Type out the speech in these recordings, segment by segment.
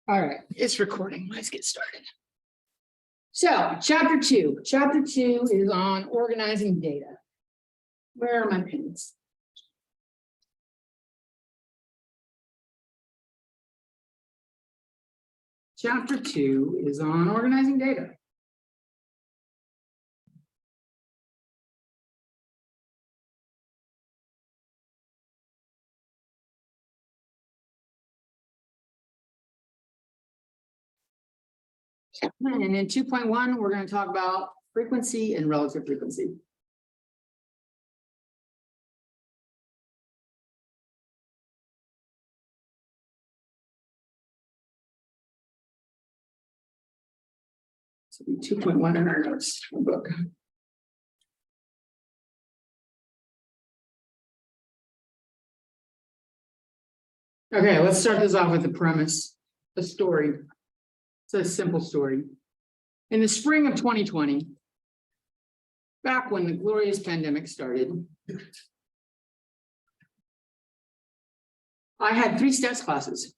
All right, it's recording. Let's get started. So, chapter two. Chapter 2 is on organizing data. Where are my pins? Chapter 2 is on organizing data. And in 2.1, we're going to talk about frequency and relative frequency. So 2.1 in our notes book. Okay, let's start this off with the premise, a story. It's a simple story. In the spring of 2020, back when the glorious pandemic started, I had 3 stats classes.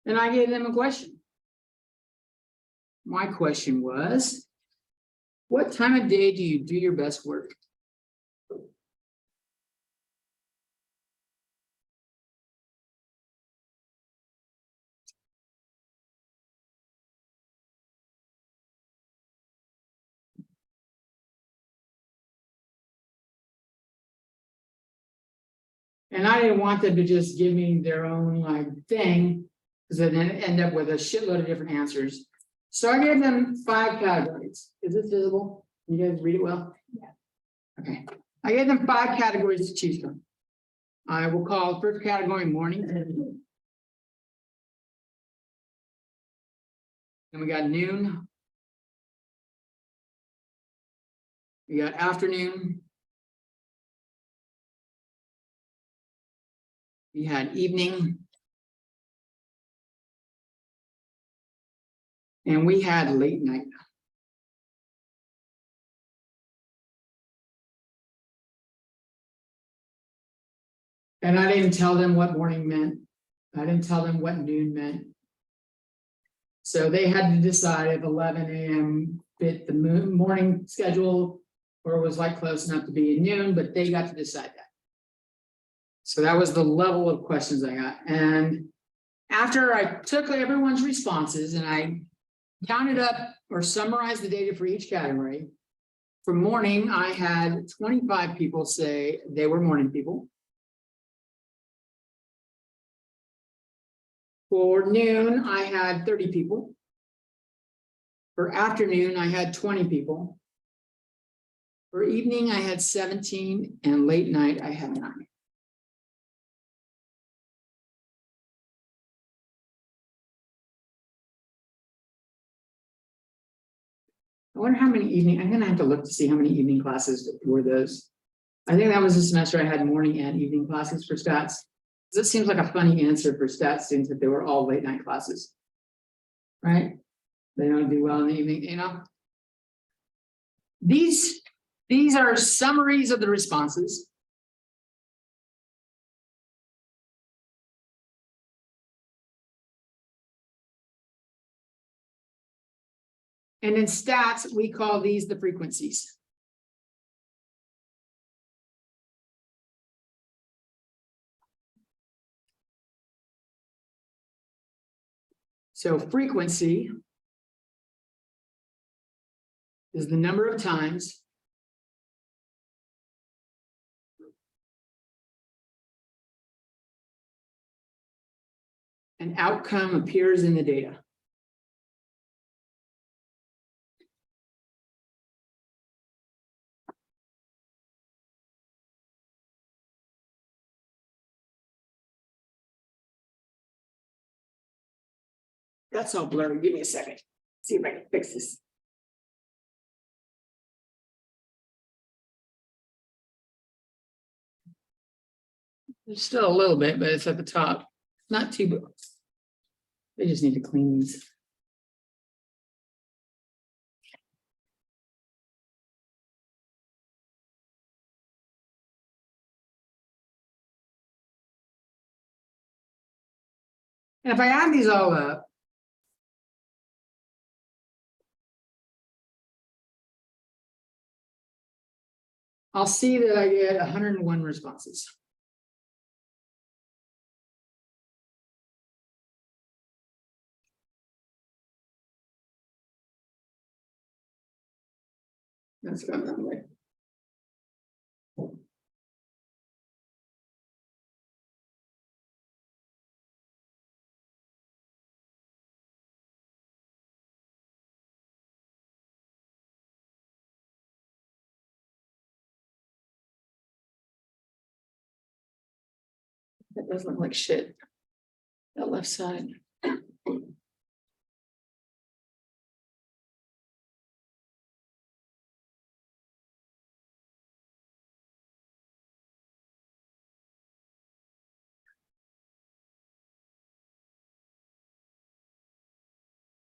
And I gave them a question. My question was, what time of day do you do your best work? And I didn't want them to just give me their own thing, because then end up with a shitload of different answers. So I gave them 5 categories. Is this visible? You guys read it well? Yeah. Okay. I gave them 5 categories to choose from. I will call the first category morning. Then we got noon. We got afternoon. We had evening. And we had late night. And I didn't tell them what morning meant. I didn't tell them what noon meant. So they had to decide if 11 a.m. fit the morning schedule or was close enough to be at noon, but they got to decide that. So that was the level of questions I got. And after I took everyone's responses and I counted up or summarized the data for each category, for morning, I had 25 people say they were morning people. For noon, I had 30 people. For afternoon, I had 20 people. For evening, I had 17, and late night, I had 9. I wonder how many evening, I'm going to have to look to see how many evening classes were those. I think that was the semester I had morning and evening classes for stats. This seems like a funny answer for stats students if they were all late night classes, right? They don't do well in the evening, you know? These are summaries of the responses. And in stats, we call these the frequencies. So frequency is the number of times an outcome appears in the data. That's all blurry. Give me a second. See if I can fix this. There's still a little bit, but it's at the top. Not too bad. They just need to clean these. And if I add these all up, I'll see that I get 101 responses. That's going that way. That does look like shit. That left side.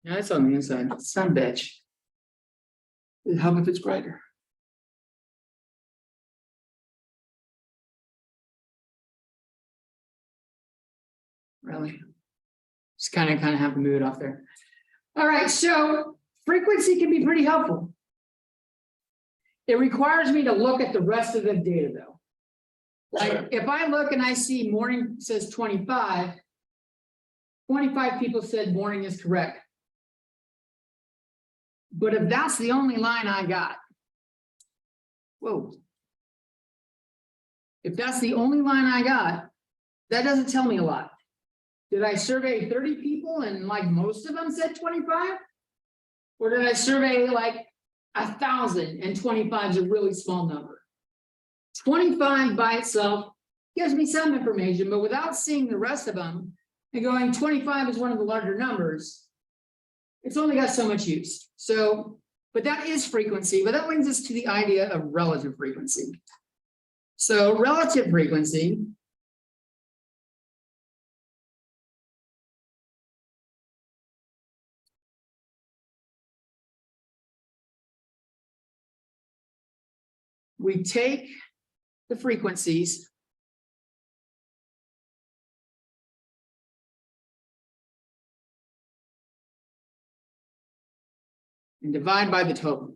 Yeah, it's on the inside. Some bitch. It'd help if it's brighter. Really? Just kind of have to move it off there. All right, so frequency can be pretty helpful. It requires me to look at the rest of the data though. Like if I look and I see morning says 25, 25 people said morning is correct. But if that's the only line I got, whoa. If that's the only line I got, that doesn't tell me a lot. Did I survey 30 people and like most of them said 25? Or did I survey like 1,000 and 25 is a really small number? 25 by itself gives me some information, but without seeing the rest of them and going 25 is one of the larger numbers, it's only got so much use. So, but that is frequency, but that brings us to the idea of relative frequency. So relative frequency we take the frequencies and divide by the total.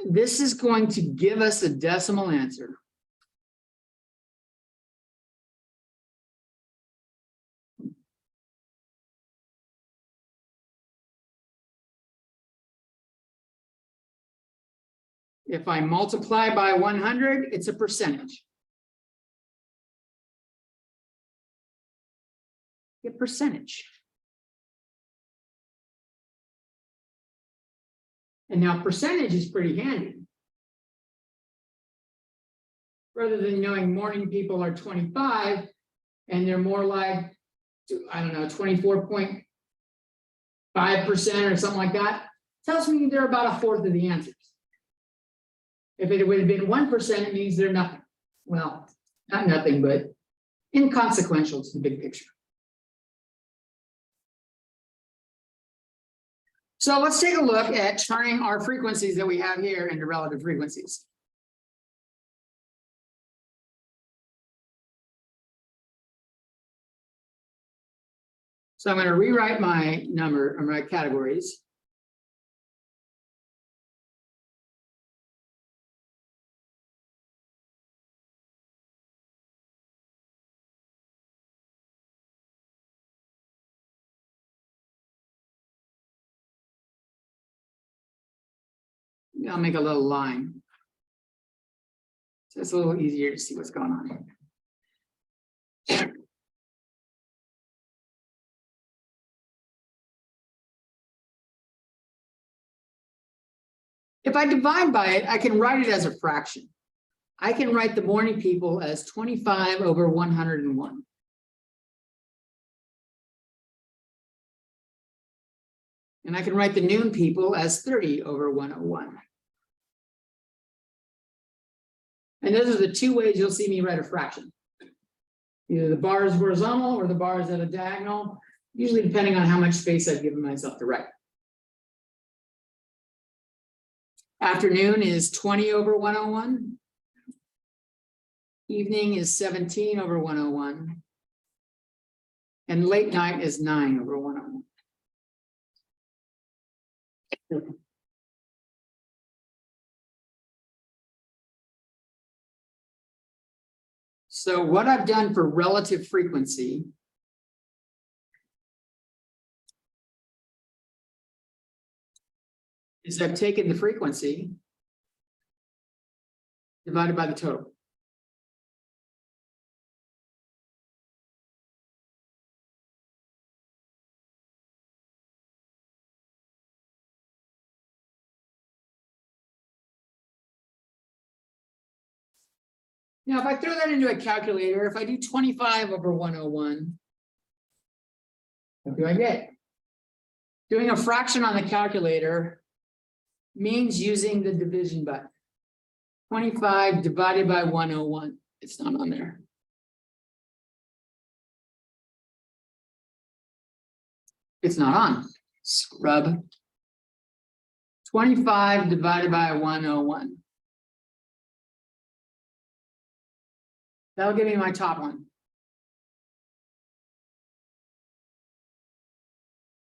This is going to give us a decimal answer. If I multiply by 100, it's a percentage. A percentage. And now percentage is pretty handy. Rather than knowing morning people are 25 and they're more like, I don't know, 24.5% or something like that, tells me they're about a fourth of the answers. If it would have been 1%, it means they're nothing. Well, not nothing, but inconsequential to the big picture. So let's take a look at turning our frequencies that we have here into relative frequencies. So I'm going to rewrite my number or my categories. I'll make a little line. So it's a little easier to see what's going on here. If I divide by it, I can write it as a fraction. I can write the morning people as 25 over 101. And I can write the noon people as 30 over 101. And those are the two ways you'll see me write a fraction. Either the bar is horizontal or the bar is at a diagonal, usually depending on how much space I've given myself to write. Afternoon is 20 over 101. Evening is 17 over 101. And late night is 9 over 101. So what I've done for relative frequency is I've taken the frequency divided by the total. Now, if I throw that into a calculator, if I do 25 over 101, what do I get? Doing a fraction on the calculator means using the division button. 25 divided by 101. It's not on there. It's not on. Scrub. 25 divided by 101. That'll give me my top one.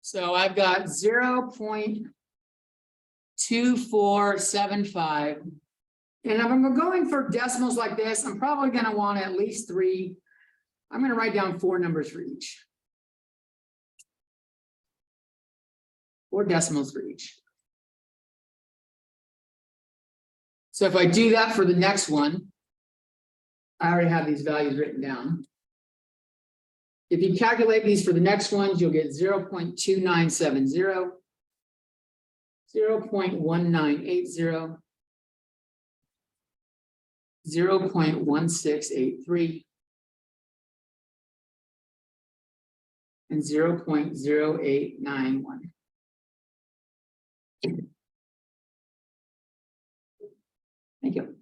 So I've got 0.2475. And if I'm going for decimals like this, I'm probably going to want at least 3. I'm going to write down 4 numbers for each. 4 decimals for each. So if I do that for the next one, I already have these values written down. If you calculate these for the next ones, you'll get 0.2970, 0.1980, 0.1683, and 0.0891. Thank you.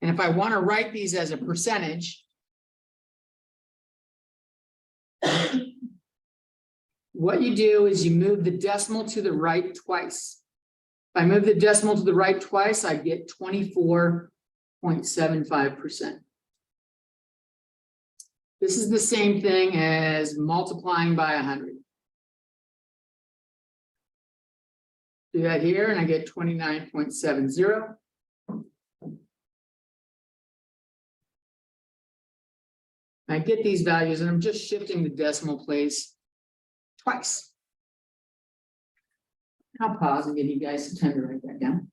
And if I want to write these as a percentage, what you do is you move the decimal to the right twice. If I move the decimal to the right twice, I get 24.75%. This is the same thing as multiplying by 100. Do that here and I get 29.70. I get these values and I'm just shifting the decimal place twice. I'll pause and give you guys some time to write that down.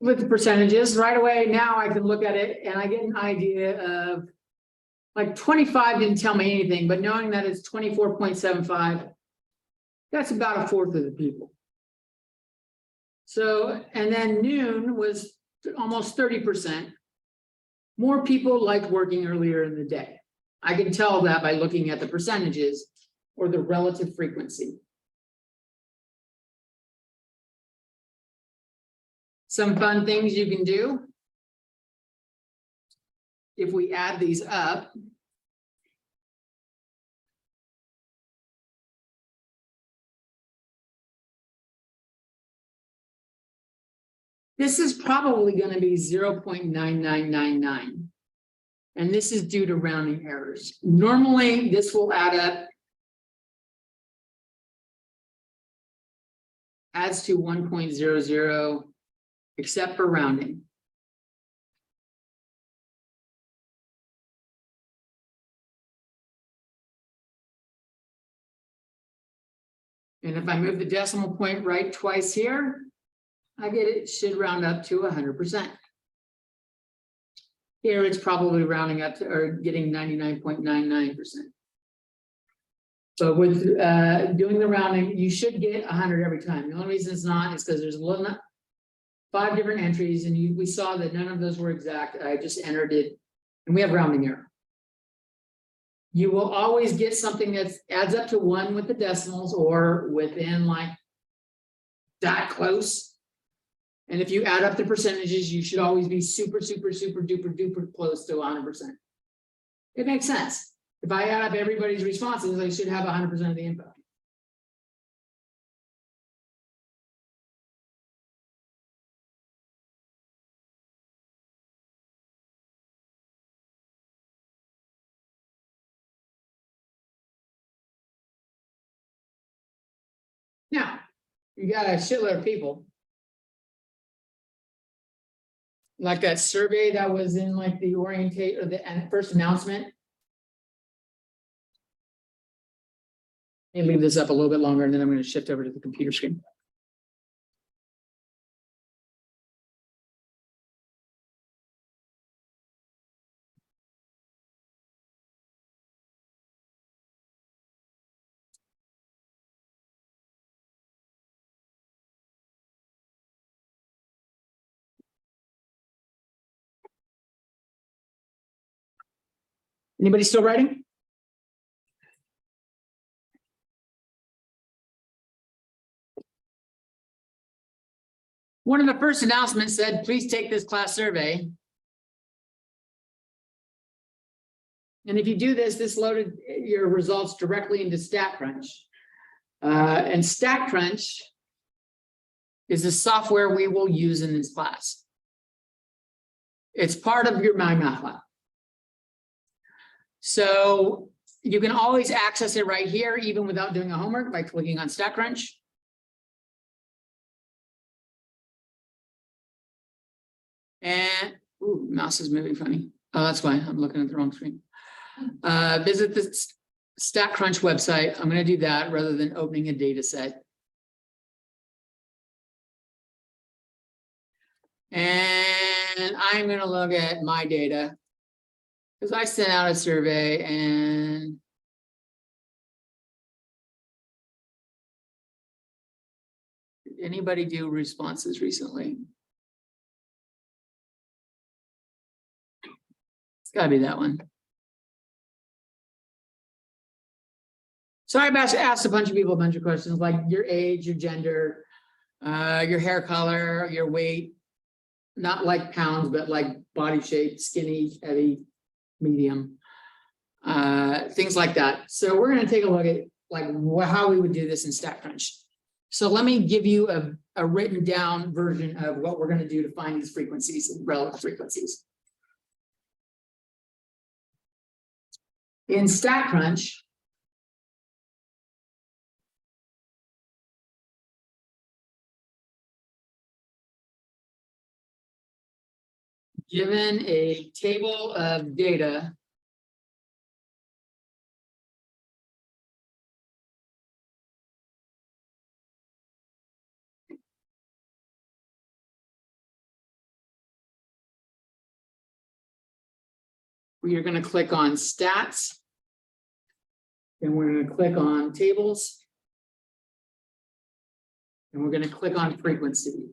With the percentages right away, now I can look at it and I get an idea of like 25 didn't tell me anything, but knowing that it's 24.75, that's about a fourth of the people. So, and then noon was almost 30%. More people liked working earlier in the day. I can tell that by looking at the percentages or the relative frequency. Some fun things you can do. If we add these up, this is probably going to be 0.9999. And this is due to rounding errors. Normally, this will add up, adds to 1.00, except for rounding. And if I move the decimal point right twice here, I get it should round up to 100%. Here it's probably rounding up to or getting 99.99%. So with doing the rounding, you should get 100 every time. The only reason it's not is because there's 5 different entries, and we saw that none of those were exact. I just entered it, and we have rounding error. You will always get something that adds up to 1 with the decimals or within like that close. And if you add up the percentages, you should always be super duper close to 100%. It makes sense. If I add up everybody's responses, I should have 100% of the info. Now, you got a shitload of people. Like that survey that was in like the orientate or the first announcement. And leave this up a little bit longer, and then I'm going to shift over to the computer screen. Anybody still writing? One of the first announcements said, please take this class survey. And if you do this, this loaded your results directly into StatCrunch. And StatCrunch is the software we will use in this class. It's part of your MyMathLab. So you can always access it right here, even without doing a homework, by clicking on StatCrunch. And, ooh, mouse is moving funny. Oh, that's why I'm looking at the wrong screen. Visit the StatCrunch website. I'm going to do that rather than opening a data set. And I'm going to look at my data because I sent out a survey, and did anybody do responses recently? It's got to be that one. So I asked a bunch of people a bunch of questions like your age, your gender, your hair color, your weight, not like pounds, but like body shape, skinny, heavy, medium, things like that. So we're going to take a look at like how we would do this in StatCrunch. So let me give you a written down version of what we're going to do to find these frequencies and relative frequencies. In StatCrunch, given a table of data, we are going to click on stats, and we're going to click on tables, and we're going to click on frequency.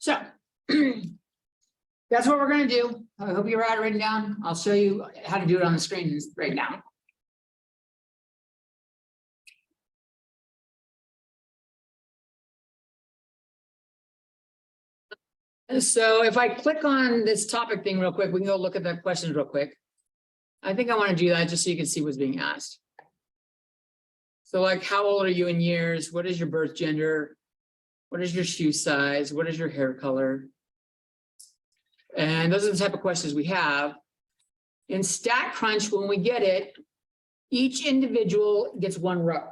So that's what we're going to do. I hope you write it written down. I'll show you how to do it on the screen right now. So if I click on this topic thing real quick, we can go look at the questions real quick. I think I want to do that just so you can see what's being asked. So like, how old are you in years? What is your birth gender? What is your shoe size? What is your hair color? And those are the type of questions we have. In StatCrunch, when we get it, each individual gets one row.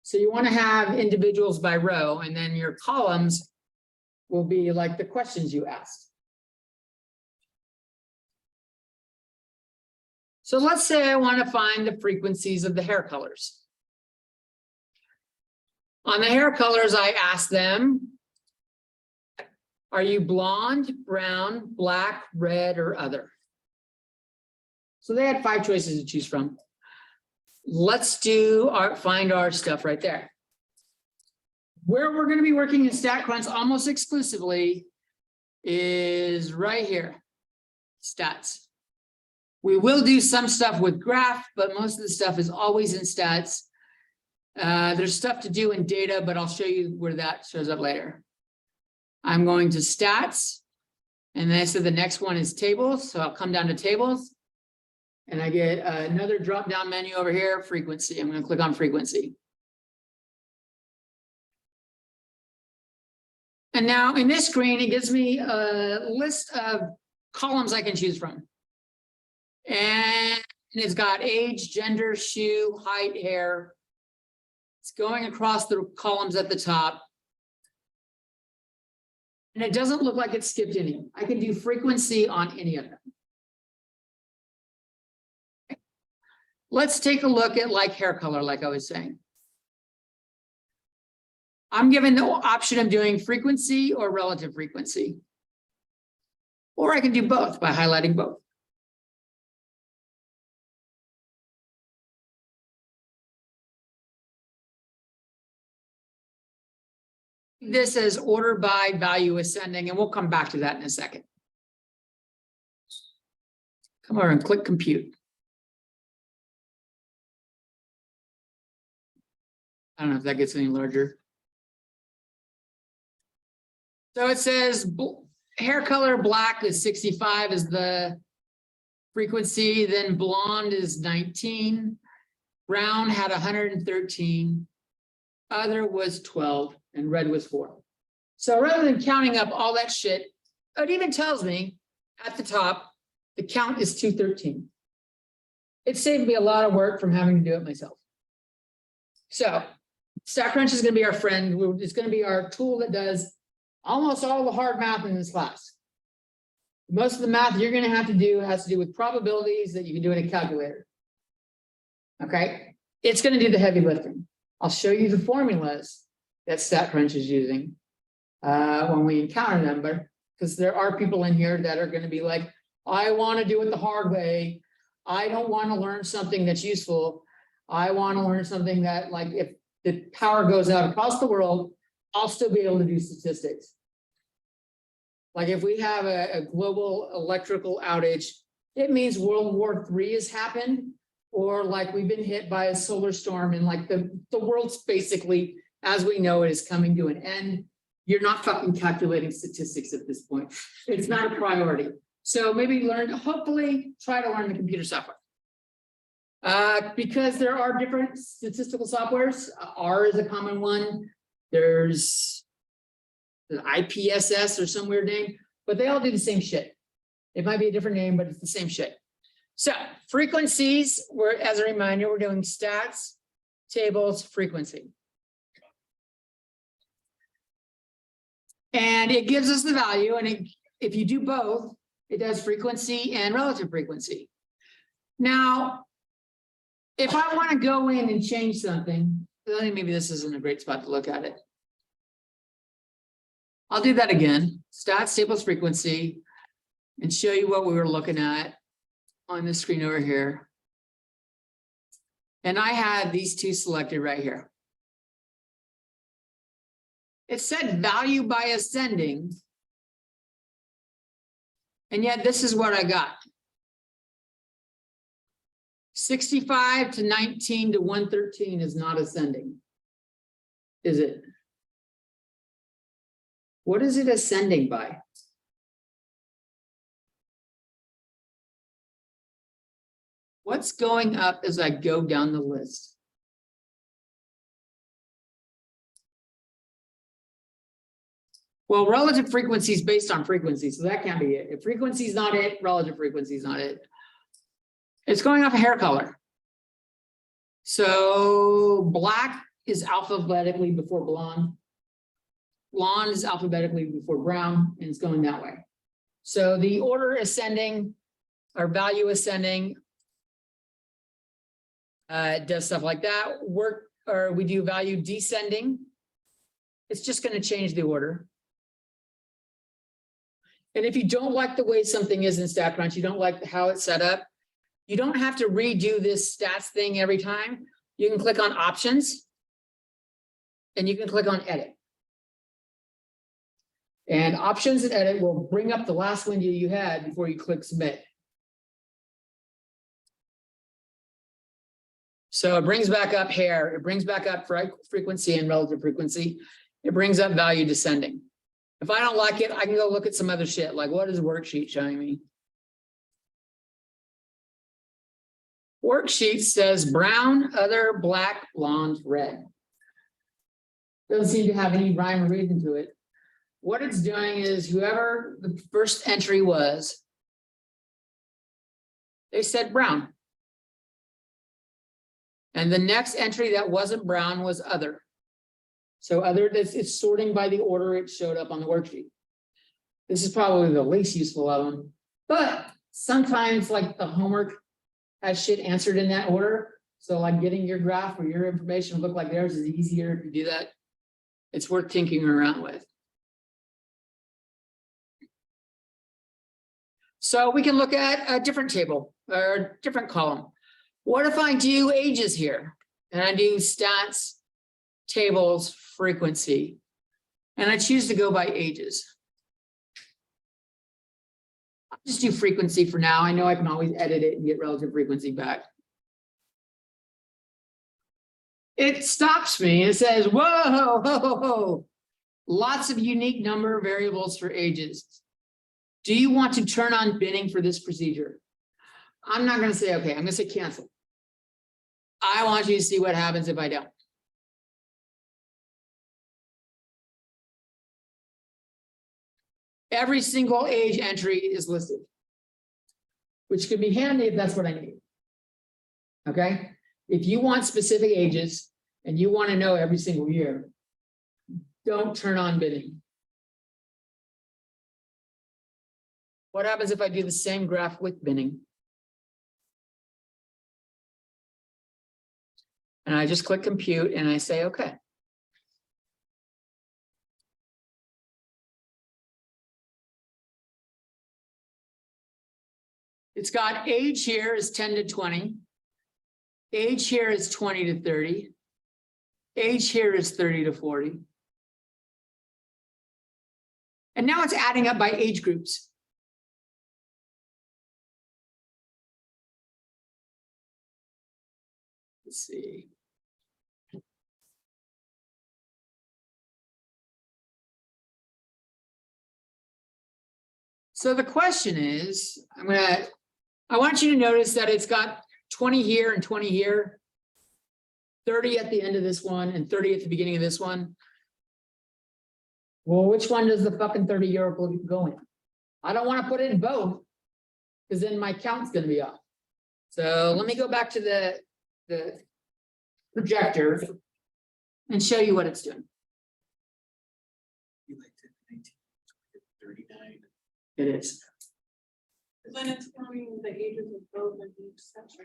So you want to have individuals by row, and then your columns will be like the questions you asked. So let's say I want to find the frequencies of the hair colors. On the hair colors, I ask them, are you blonde, brown, black, red, or other? So they had 5 choices to choose from. Let's find our stuff right there. Where we're going to be working in StatCrunch almost exclusively is right here, stats. We will do some stuff with graph, but most of the stuff is always in stats. There's stuff to do in data, but I'll show you where that shows up later. I'm going to stats, and then I said the next one is tables, so I'll come down to tables, and I get another drop-down menu over here, frequency. I'm going to click on frequency. And now in this screen, it gives me a list of columns I can choose from. And it's got age, gender, shoe, height, hair. It's going across the columns at the top. And it doesn't look like it skipped any. I can do frequency on any of them. Let's take a look at like hair color, like I was saying. I'm given the option of doing frequency or relative frequency. Or I can do both by highlighting both. This is order by value ascending, and we'll come back to that in a second. Come over and click compute. I don't know if that gets any larger. So it says hair color black is 65 is the frequency, then blonde is 19, brown had 113, other was 12, and red was 4. So rather than counting up all that shit, it even tells me at the top, the count is 213. It saved me a lot of work from having to do it myself. So StatCrunch is going to be our friend. It's going to be our tool that does almost all the hard math in this class. Most of the math you're going to have to do has to do with probabilities that you can do in a calculator. Okay? It's going to do the heavy lifting. I'll show you the formulas that StatCrunch is using when we encounter them, but because there are people in here that are going to be like, I want to do it the hard way. I don't want to learn something that's useful. I want to learn something that, like, if the power goes out across the world, I'll still be able to do statistics. Like if we have a global electrical outage, it means World War III has happened, or like we've been hit by a solar storm and like the world's basically, as we know it, is coming to an end. You're not fucking calculating statistics at this point. It's not a priority. So maybe hopefully try to learn the computer software. Because there are different statistical softwares. R is a common one. There's the IPSS or some weird name, but they all do the same shit. It might be a different name, but it's the same shit. So frequencies, as a reminder, we're doing stats, tables, frequency. And it gives us the value, and if you do both, it does frequency and relative frequency. Now, if I want to go in and change something, maybe this isn't a great spot to look at it. I'll do that again, stats, tables, frequency, and show you what we were looking at on the screen over here. And I had these two selected right here. It said value by ascending. And yet this is what I got. 65 to 19 to 113 is not ascending. Is it? What is it ascending by? What's going up as I go down the list? Well, relative frequency is based on frequency, so that can't be it. If frequency is not it, relative frequency is not it. It's going off a hair color. So black is alphabetically before blonde. Blonde is alphabetically before brown, and it's going that way. So the order ascending or value ascending does stuff like that. We do value descending. It's just going to change the order. And if you don't like the way something is in StatCrunch, you don't like how it's set up, you don't have to redo this stats thing every time. You can click on options and you can click on edit. And options and edit will bring up the last window you had before you click submit. So it brings back up hair, it brings back up frequency and relative frequency. It brings up value descending. If I don't like it, I can go look at some other shit. Like, what is the worksheet showing me? Worksheet says brown, other, black, blonde, red. Doesn't seem to have any rhyme or reason to it. What it's doing is whoever the first entry was, they said brown. And the next entry that wasn't brown was other. So other, it's sorting by the order it showed up on the worksheet. This is probably the least useful of them. But sometimes like the homework has shit answered in that order. So like getting your graph or your information to look like theirs is easier if you do that. It's worth tinkering around with. So we can look at a different table or a different column. What if I do ages here and I do stats, tables, frequency, and I choose to go by ages? I'll just do frequency for now. I know I can always edit it and get relative frequency back. It stops me and it says, whoa, whoa, lots of unique number variables for ages. Do you want to turn on binning for this procedure? I'm not going to say, okay, I'm going to say cancel. I want you to see what happens if I don't. Every single age entry is listed, which could be handy if that's what I need. Okay. If you want specific ages and you want to know every single year, don't turn on binning. What happens if I do the same graph with binning? And I just click compute and I say, okay. It's got age here is 10 to 20. Age here is 20 to 30. Age here is 30 to 40. And now it's adding up by age groups. Let's see. So the question is, I want you to notice that it's got 20 here and 20 here, 30 at the end of this one and 30 at the beginning of this one. Well, which one does the fucking 30-year-old go in? I don't want to put it in both because then my count's going to be off. So let me go back to the projector and show you what it's doing. You liked it 1939. It is. Then it's counting the ages of both in each section.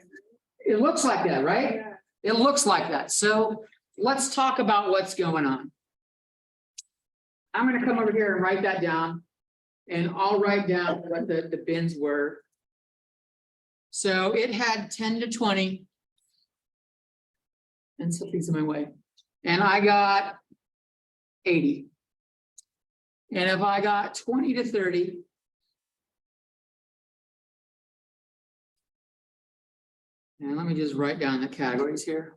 It looks like that, right? Yeah. It looks like that. So let's talk about what's going on. I'm going to come over here and write that down, and I'll write down what the bins were. So it had 10 to 20. And something's in my way. And I got 80. And if I got 20 to 30. And let me just write down the categories here.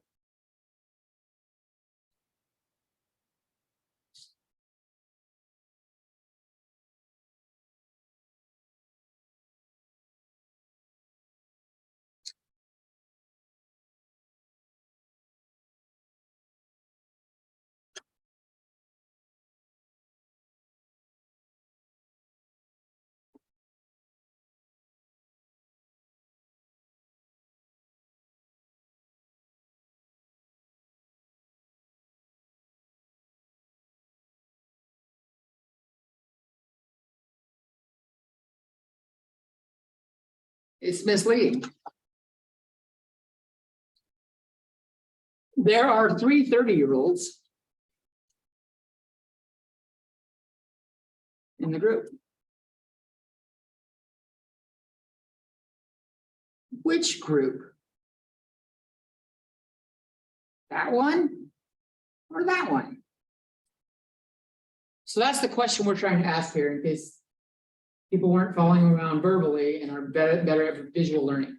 It's misleading. There are 3 30-year-olds in the group. Which group? That one or that one? So that's the question we're trying to ask here in case people weren't following around verbally and are better at visual learning.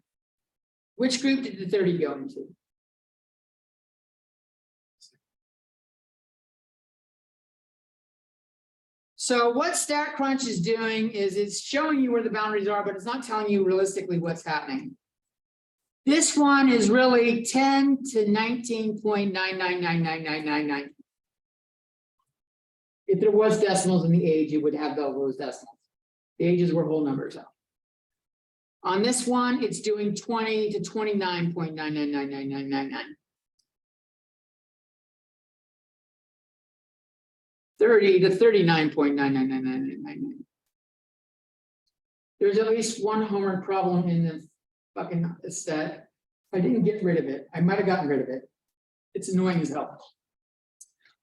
Which group did the 30 go into? So what StatCrunch is doing is it's showing you where the boundaries are, but it's not telling you realistically what's happening. This one is really 10 to 19.9999999. If there was decimals in the age, it would have those decimals. The ages were whole numbers out. On this one, it's doing 20 to 29.999999. 30 to 39.99999. There's at least one homework problem in the fucking set. I didn't get rid of it. I might have gotten rid of it. It's annoying as hell.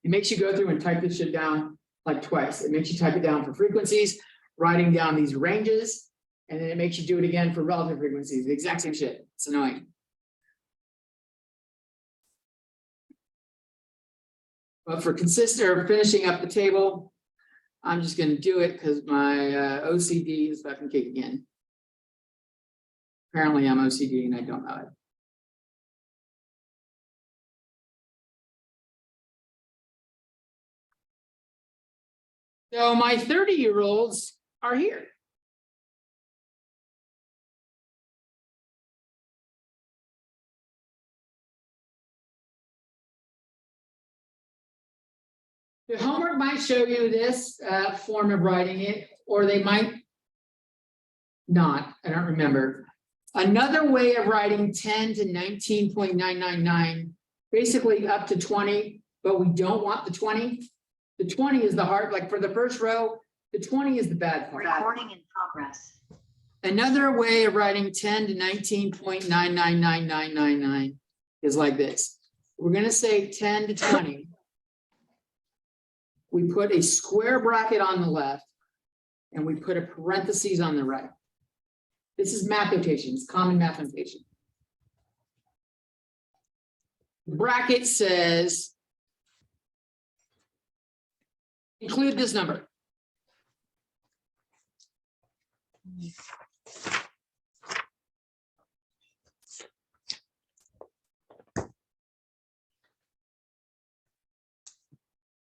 It makes you go through and type this shit down like twice. It makes you type it down for frequencies, writing down these ranges, and then it makes you do it again for relative frequencies. The exact same shit. It's annoying. But for finishing up the table, I'm just going to do it because my OCD is fucking kicking in. Apparently I'm OCD and I don't know it. So my 30-year-olds are here. The homework might show you this form of writing it, or they might not. I don't remember. Another way of writing 10 to 19.999, basically up to 20, but we don't want the 20. The 20 is the hard, like for the first row, the 20 is the bad part. Recording in progress. Another way of writing 10 to 19.999999 is like this. We're going to say 10 to 20. We put a square bracket on the left and we put a parentheses on the right. This is math notation, it's common math notation. The bracket says, include this number.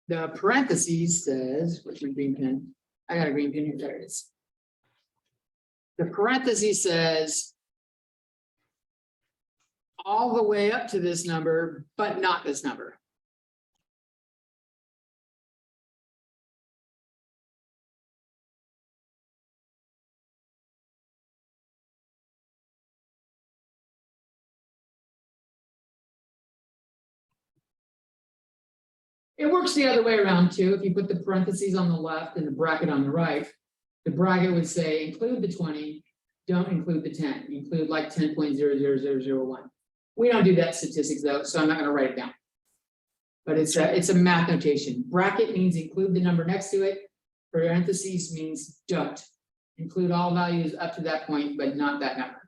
The parentheses says, where's my green pen? I got a green pen here, there it is. The parentheses says all the way up to this number, but not this number. It works the other way around too. If you put the parentheses on the left and the bracket on the right, the bracket would say include the 20, don't include the 10, include like 10.00001. We don't do that statistics though, so I'm not going to write it down. But it's a math notation. Bracket means include the number next to it. Parentheses means don't. Include all values up to that point, but not that number.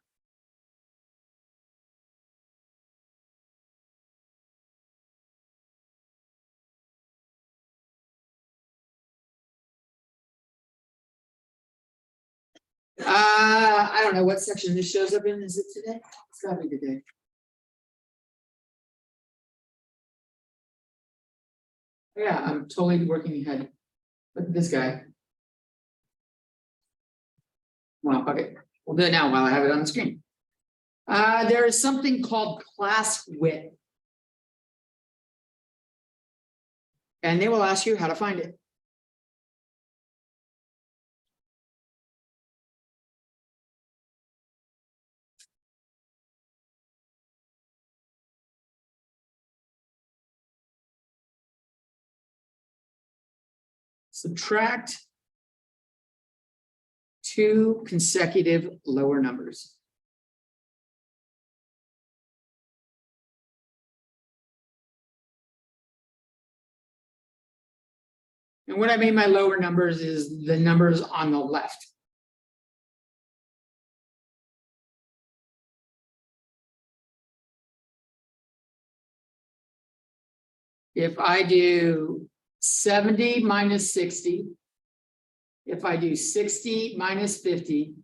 I don't know what section this shows up in. Is it today? It's gotta be today. Yeah, I'm totally working ahead. Look at this guy. Well, okay, we'll do it now while I have it on the screen. There is something called class width. And they will ask you how to find it. Subtract two consecutive lower numbers. And what I mean by lower numbers is the numbers on the left. If I do 70 minus 60, if I do 60 minus 50,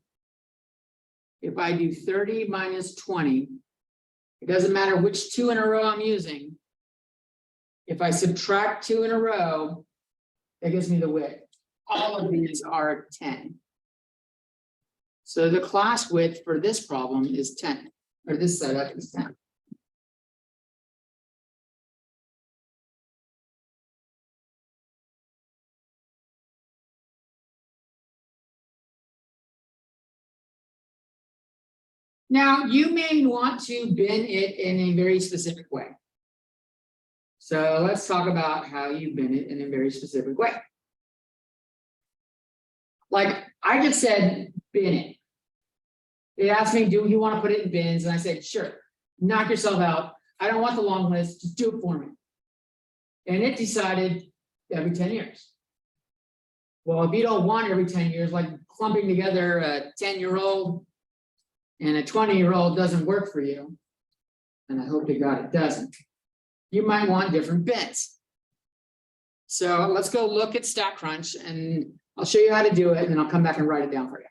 if I do 30 minus 20, it doesn't matter which two in a row I'm using. If I subtract two in a row, that gives me the width. All of these are 10. So the class width for this problem is 10, or this setup is 10. Now, you may want to bin it in a very specific way. So let's talk about how you bin it in a very specific way. Like I just said, bin it. They asked me, do you want to put it in bins? And I said, sure, knock yourself out. I don't want the long list, just do it for me. And it decided every 10 years. Well, if you don't want every 10 years, like clumping together a 10-year-old and a 20-year-old doesn't work for you, and I hope to God it doesn't, you might want different bins. So let's go look at StatCrunch and I'll show you how to do it, and then I'll come back and write it down for you.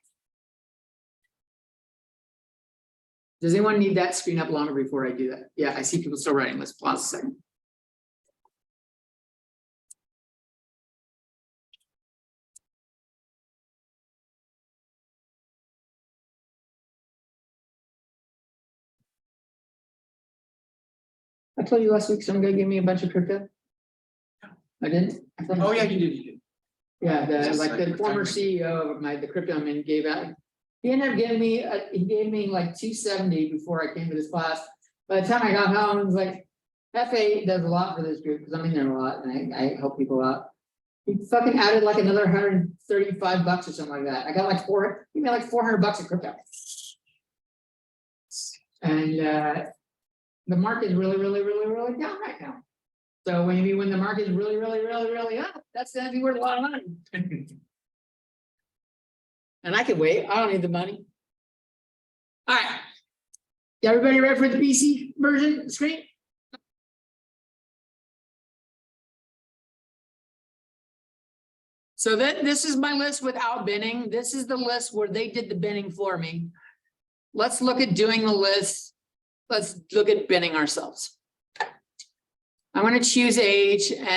Does anyone need that screen up longer before I do that? Yeah, I see people still writing. Let's pause a second. I told you last week someone gonna give me a bunch of crypto. I didn't. I thought- Oh, yeah, you did. Yeah, Just like the like former retirement. CEO of the crypto man gave out. He ended up giving me, he gave me like 270 before I came to this class. By the time I got home, it was like, FA does a lot for this group because I'm in there a lot and I help people out. He fucking added like another $135 or something like that. I got like give me like $400 in crypto. And the market is really down right now. So when the market is really up, that's gonna be worth a lot of money. And I can wait. I don't need the money. All right. Everybody ready for the PC version screen? So this is my list without binning. This is the list where they did the binning for me. Let's look at doing the list. Let's look at binning ourselves. I'm going to choose age and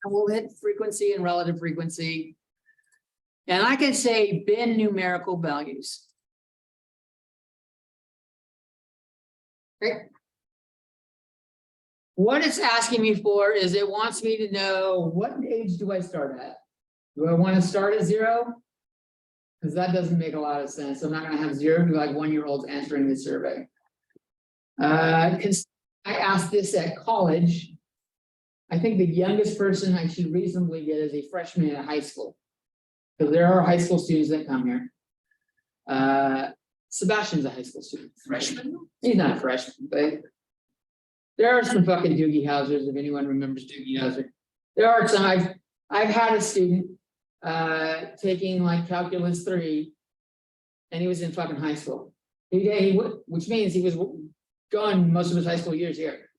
we'll hit frequency and relative frequency. And I can say bin numerical values. Okay. What it's asking me for is it wants me to know what age do I start at? Do I want to start at 0? Because that doesn't make a lot of sense. I'm not going to have 0 be like 1-year-olds answering the survey. Because I asked this at college. I think the youngest person I should reasonably get is a freshman in high school. Because there are high school students that come here. Sebastian's a high school student. Freshman? He's not a freshman, but there are some fucking Doogie Housers, if anyone remembers Doogie Howser. There are some, I've had a student taking like calculus 3, and he was in fucking high school. Which means he was gone most of his high school years here.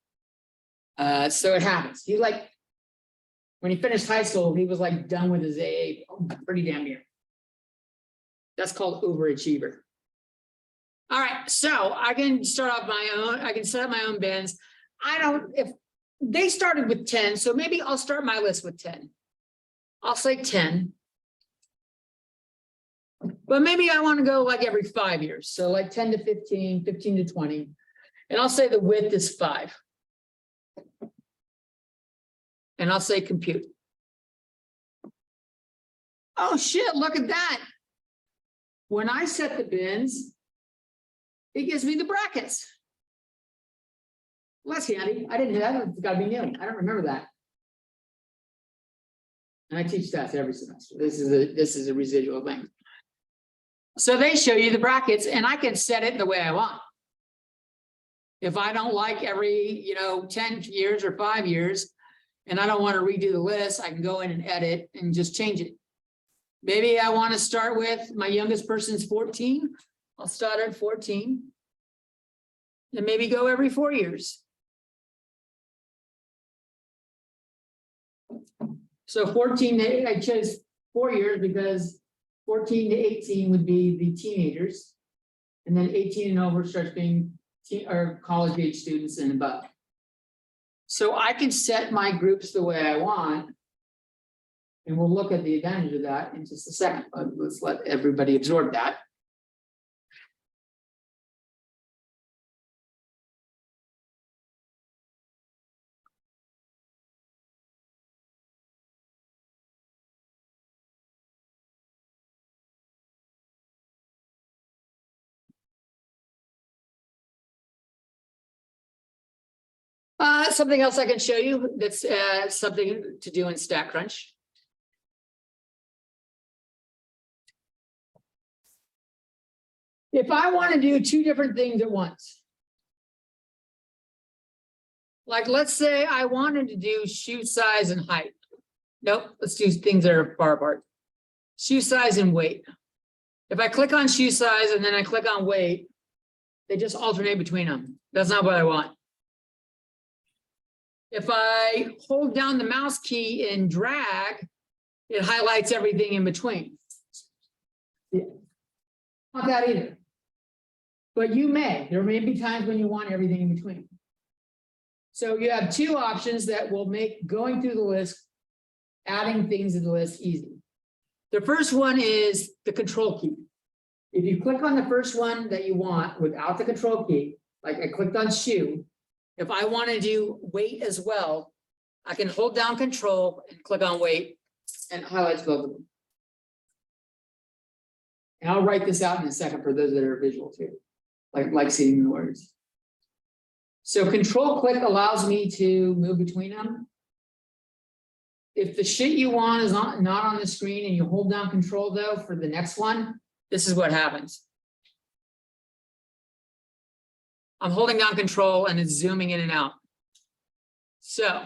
So it happens. He like, when he finished high school, he was like done with his AA pretty damn near. That's called overachiever. All right, so I can start off my own, I can set up my own bins. If they started with 10, so maybe I'll start my list with 10. I'll say 10. But maybe I want to go like every 5 years. So like 10 to 15, 15 to 20. And I'll say the width is 5. And I'll say compute. Oh shit, look at that. When I set the bins, it gives me the brackets. Well, that's handy. I didn't have that. It's got to be new. I don't remember that. And I teach stats every semester. This is a residual thing. So they show you the brackets, and I can set it the way I want. If I don't like every 10 years or 5 years, and I don't want to redo the list, I can go in and edit and just change it. Maybe I want to start with my youngest person's 14. I'll start at 14. And maybe go every 4 years. So 14, I chose 4 years because 14 to 18 would be the teenagers. And then 18 and over starts being college age students and above. So I can set my groups the way I want. And we'll look at the advantage of that in just a second, but let's let everybody absorb that. Something else I can show you that's something to do in StatCrunch. If I want to do 2 different things at once, like let's say I wanted to do shoe size and height. Nope, let's do things that are far apart. Shoe size and weight. If I click on shoe size and then I click on weight, they just alternate between them. That's not what I want. If I hold down the mouse key and drag, it highlights everything in between. Yeah. Not that either. But there may be times when you want everything in between. So you have 2 options that will make going through the list, adding things to the list easy. The first one is the control key. If you click on the first one that you want without the control key, like I clicked on shoe, if I want to do weight as well, I can hold down control and click on weight and it highlights both of them. And I'll write this out in a second for those that are visual too, like seeing the words. So control click allows me to move between them. If the shit you want is not on the screen and you hold down control though for the next one, this is what happens. I'm holding down control and it's zooming in and out. So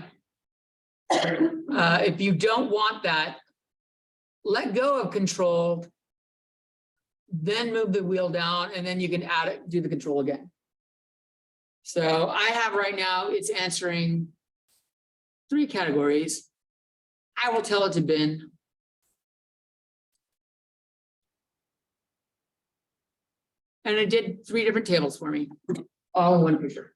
if you don't want that, let go of control, then move the wheel down, and then you can add it, do the control again. So I have right now, it's answering 3 categories. I will tell it to bin. And it did 3 different tables for me, all in one picture.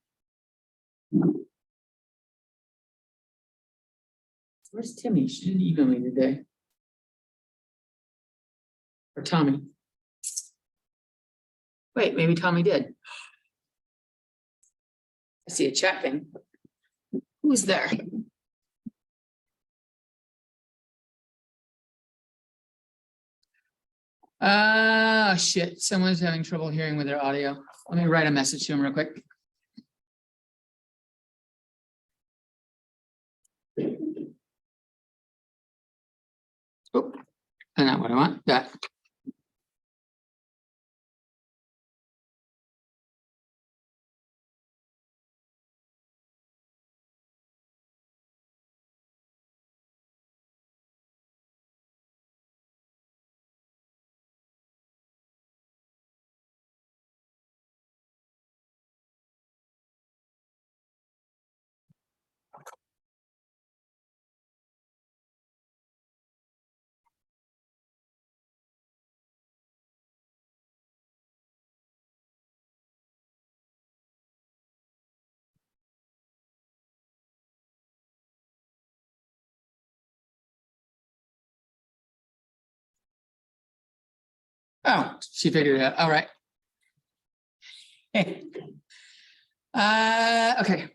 Where's Timmy? She didn't email me today. Or Tommy. Wait, maybe Tommy did. I see a chat thing. Who's there? Shit. Someone's having trouble hearing with their audio. Let me write a message to him real quick. Oh, and not what I want. That. Oh, she figured it out. All right. Okay.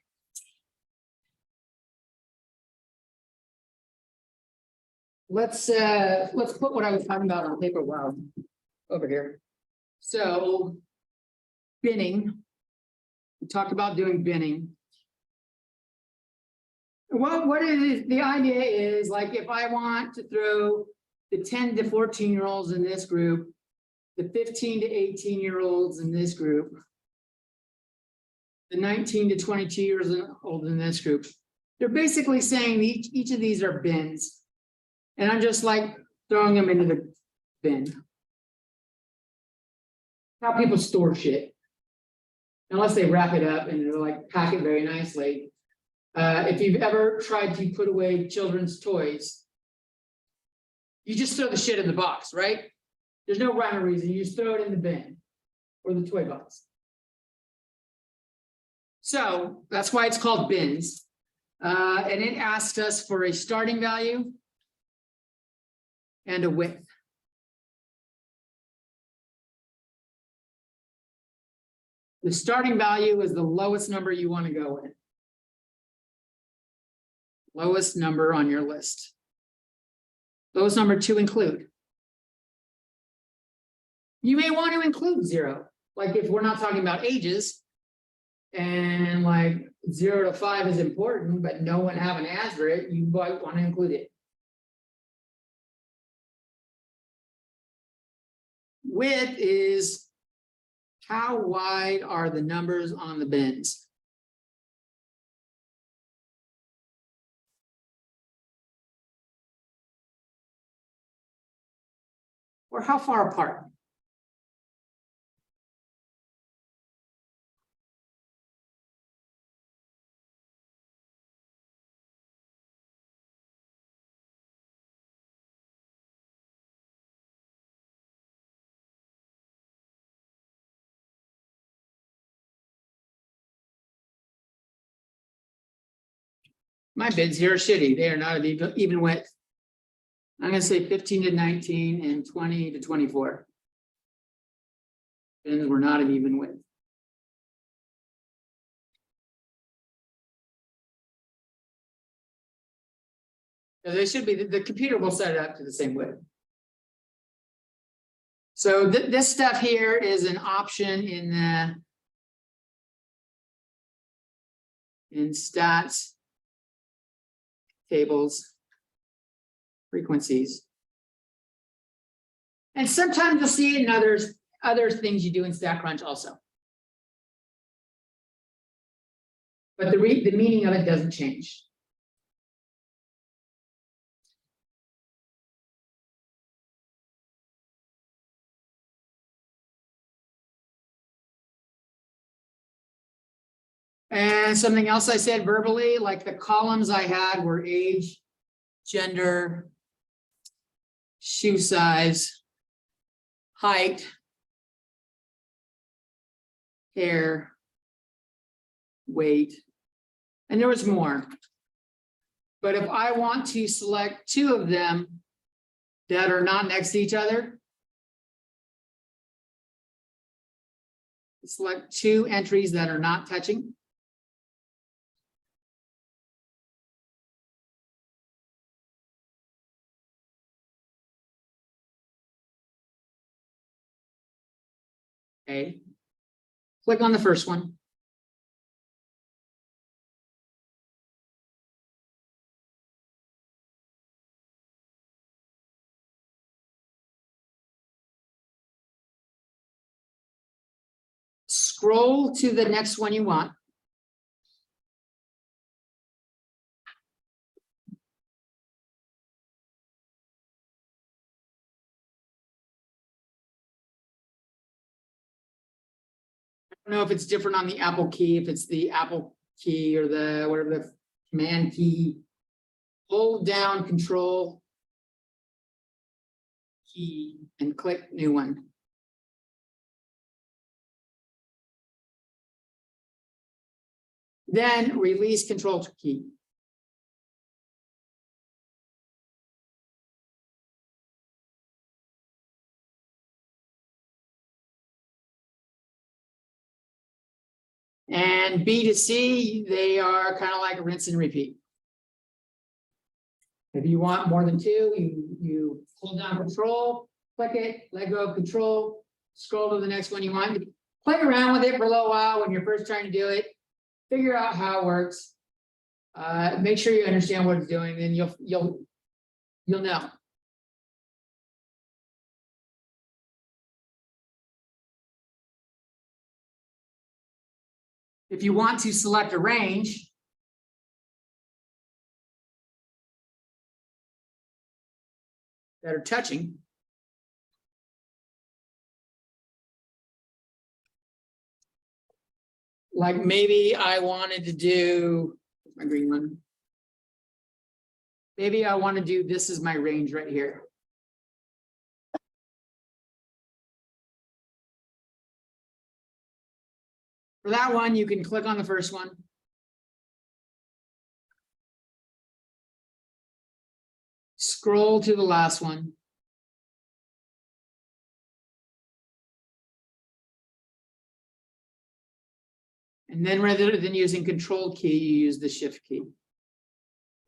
Let's put what I was talking about on paper. Wow. Over here. So binning. We talked about doing binning. What is the idea is like if I want to throw the 10 to 14-year-olds in this group, the 15 to 18-year-olds in this group, the 19 to 22 years old in this group, they're basically saying each of these are bins. And I'm just like throwing them into the bin. How people store shit. Unless they wrap it up and they're like pack it very nicely. If you've ever tried to put away children's toys, you just throw the shit in the box, right? There's no rhyme or reason. You just throw it in the bin or the toy box. So that's why it's called bins. And it asked us for a starting value and a width. The starting value is the lowest number you want to go with. Lowest number on your list. Lowest number to include. You may want to include 0. Like if we're not talking about ages and like 0 to 5 is important, but no one haven't asked for it, you might want to include it. Width is how wide are the numbers on the bins? Or how far apart? My bids here are shitty. They are not even width. I'm going to say 15 to 19 and 20 to 24. Bins were not an even width. So they should be, the computer will set it up to the same width. So this stuff here is an option in stats, tables, frequencies. And sometimes you'll see it in other things you do in StatCrunch also. But the meaning of it doesn't change. And something else I said verbally, like the columns I had were age, gender, shoe size, height, hair, weight, and there was more. But if I want to select 2 of them that are not next to each other, select 2 entries that are not touching. Okay, click on the first one. Scroll to the next one you want. I don't know if it's different on the Apple key, if it's the Apple key or the whatever the command key. Hold down Control key and click new one. Then release Control key. And B to C, they are kind of like rinse and repeat. If you want more than two, you hold down control, click it, let go of control, scroll to the next one you want. Play around with it for a little while when you're first trying to do it. Figure out how it works. Make sure you understand what it's doing, then you'll know. If you want to select a range, that are touching, like maybe I wanted to do my green one. Maybe I want to do, this is my range right here. For that one, you can click on the first one. Scroll to the last one. And then rather than using Control key, you use the Shift key.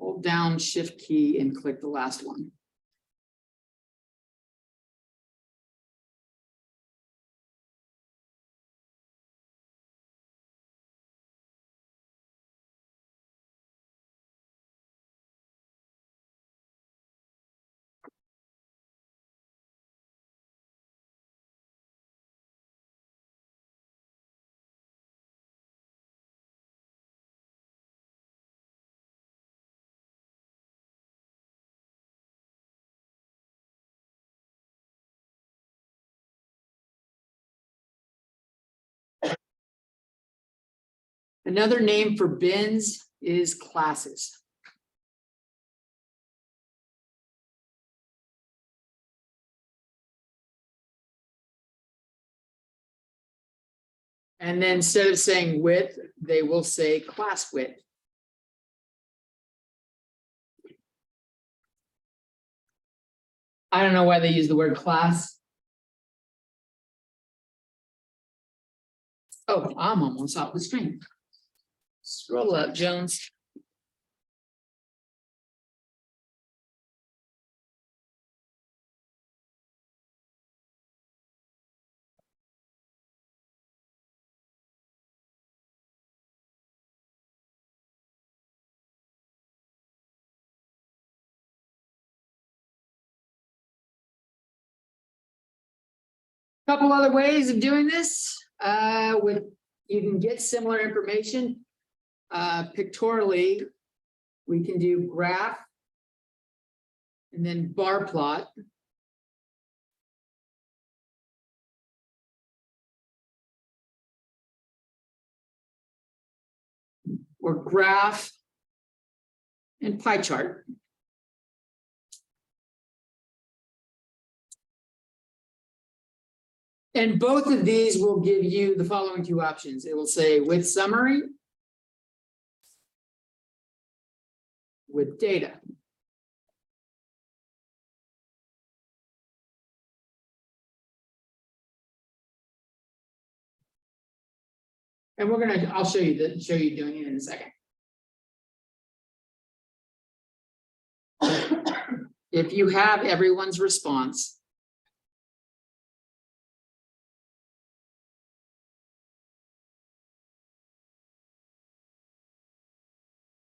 Hold down Shift key and click the last one. Another name for bins is classes. And then instead of saying width, they will say class width. I don't know why they use the word class. Oh, I'm almost off the screen. Scroll up, Jones. Couple other ways of doing this. You can get similar information. Pictorially, we can do graph and then bar plot. Or graph and pie chart. And both of these will give you the following two options. It will say with summary, with data. And I'll show you doing it in a second. If you have everyone's response,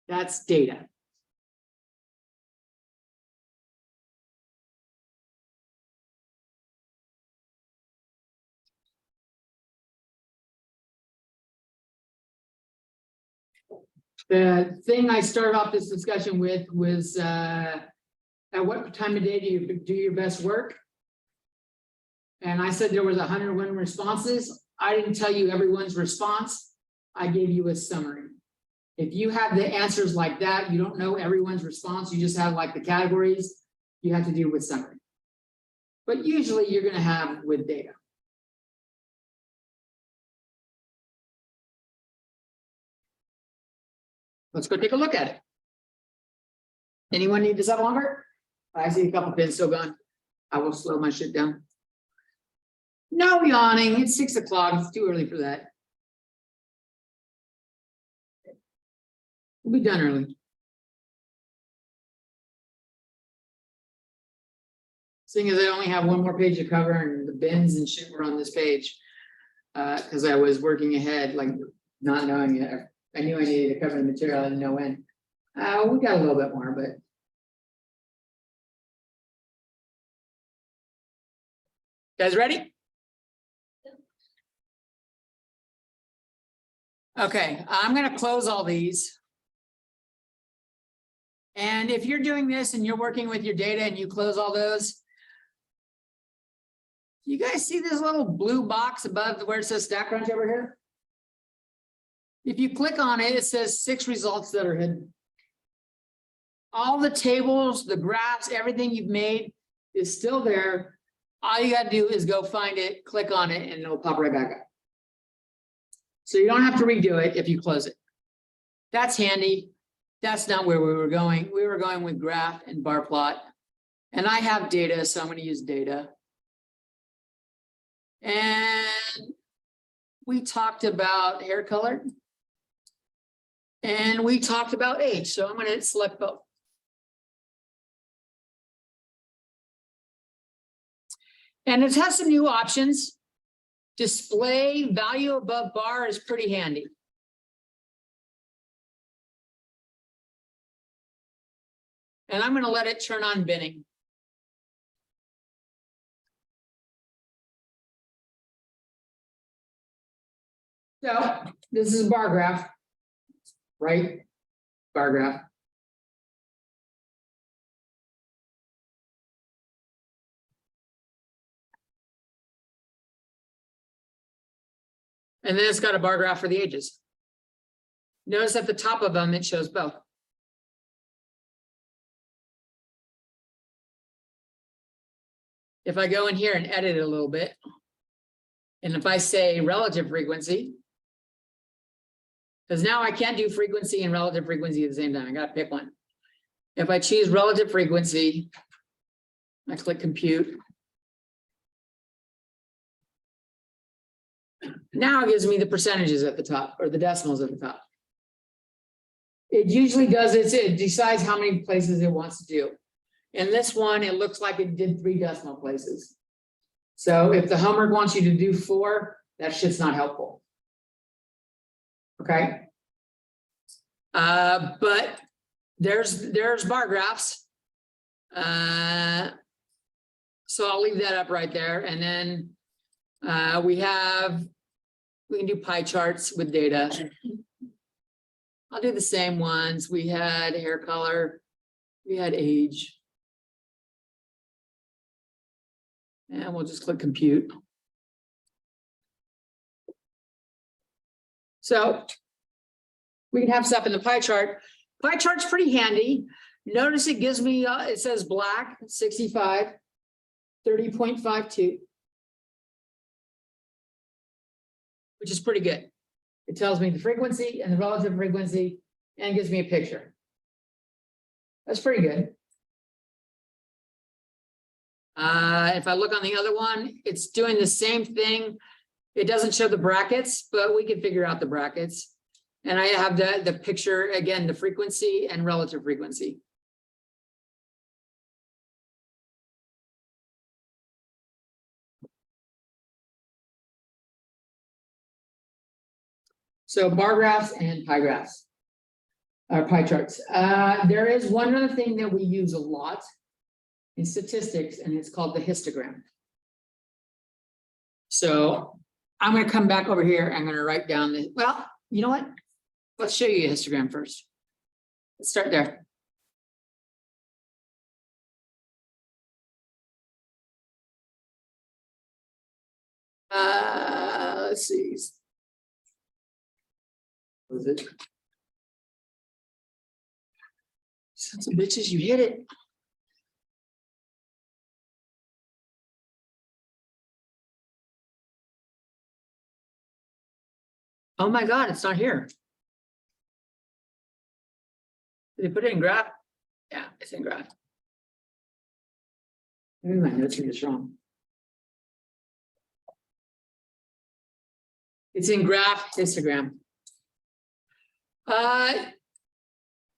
that's data. The thing I started off this discussion with was at what time of day do you do your best work? And I said there was 101 responses. I didn't tell you everyone's response. I gave you a summary. If you have the answers like that, you don't know everyone's response, you just have like the categories, you have to do with summary. But usually you're going to have with data. Let's go take a look at it. Anyone need this up longer? I see a couple pins still gone. I will slow my shit down. No yawning, it's 6 o'clock, it's too early for that. We'll be done early. Seeing as I only have one more page to cover and the bins and shit were on this page. Because I was working ahead, like not knowing it. I knew I needed to cover the material, I didn't know when. We got a little bit more, but. Guys ready? Okay, I'm gonna close all these. And if you're doing this and you're working with your data and you close all those. You guys see this little blue box above where it says StatCrunch over here? If you click on it, it says 6 results that are hidden. All the tables, the graphs, everything you've made is still there. All you gotta do is go find it, click on it, and it'll pop right back up. So you don't have to redo it if you close it. That's handy. That's not where we were going. We were going with graph and bar plot. And I have data, so I'm gonna use data. And we talked about hair color. And we talked about age, so I'm going to select both. And it has some new options. Display value above bar is pretty handy. And I'm going to let it turn on binning. So this is a bar graph, right? Bar graph. And then it's got a bar graph for the ages. Notice at the top of them, it shows both. If I go in here and edit it a little bit, and if I say relative frequency, because now I can't do frequency and relative frequency at the same time. I got to pick one. If I choose relative frequency, I click compute. Now it gives me the percentages at the top or the decimals at the top. It usually does it decides how many places it wants to do. In this one, it looks like it did 3 decimal places. So if the homework wants you to do 4, that shit's not helpful. Okay. But there's bar graphs. So I'll leave that up right there. And then we can do pie charts with data. I'll do the same ones. We had hair color, we had age. And we'll just click compute. So we can have stuff in the pie chart. Pie chart's pretty handy. Notice it gives me, it says black, 65, 30.52, which is pretty good. It tells me the frequency and the relative frequency and gives me a picture. That's pretty good. If I look on the other one, it's doing the same thing. It doesn't show the brackets, but we can figure out the brackets. And I have the picture, again, the frequency and relative frequency. So bar graphs and pie graphs, or pie charts. There is one other thing that we use a lot in statistics, and it's called the histogram. So I'm going to come back over here. I'm going to write down the, well, you know what? Let's show you a histogram first. Let's start there. Let's see. Was it? Sons of bitches, you hit it. Oh my God, it's not here. Did they put it in graph? Yeah, it's in graph. Maybe my notes are just wrong. It's in graph histogram.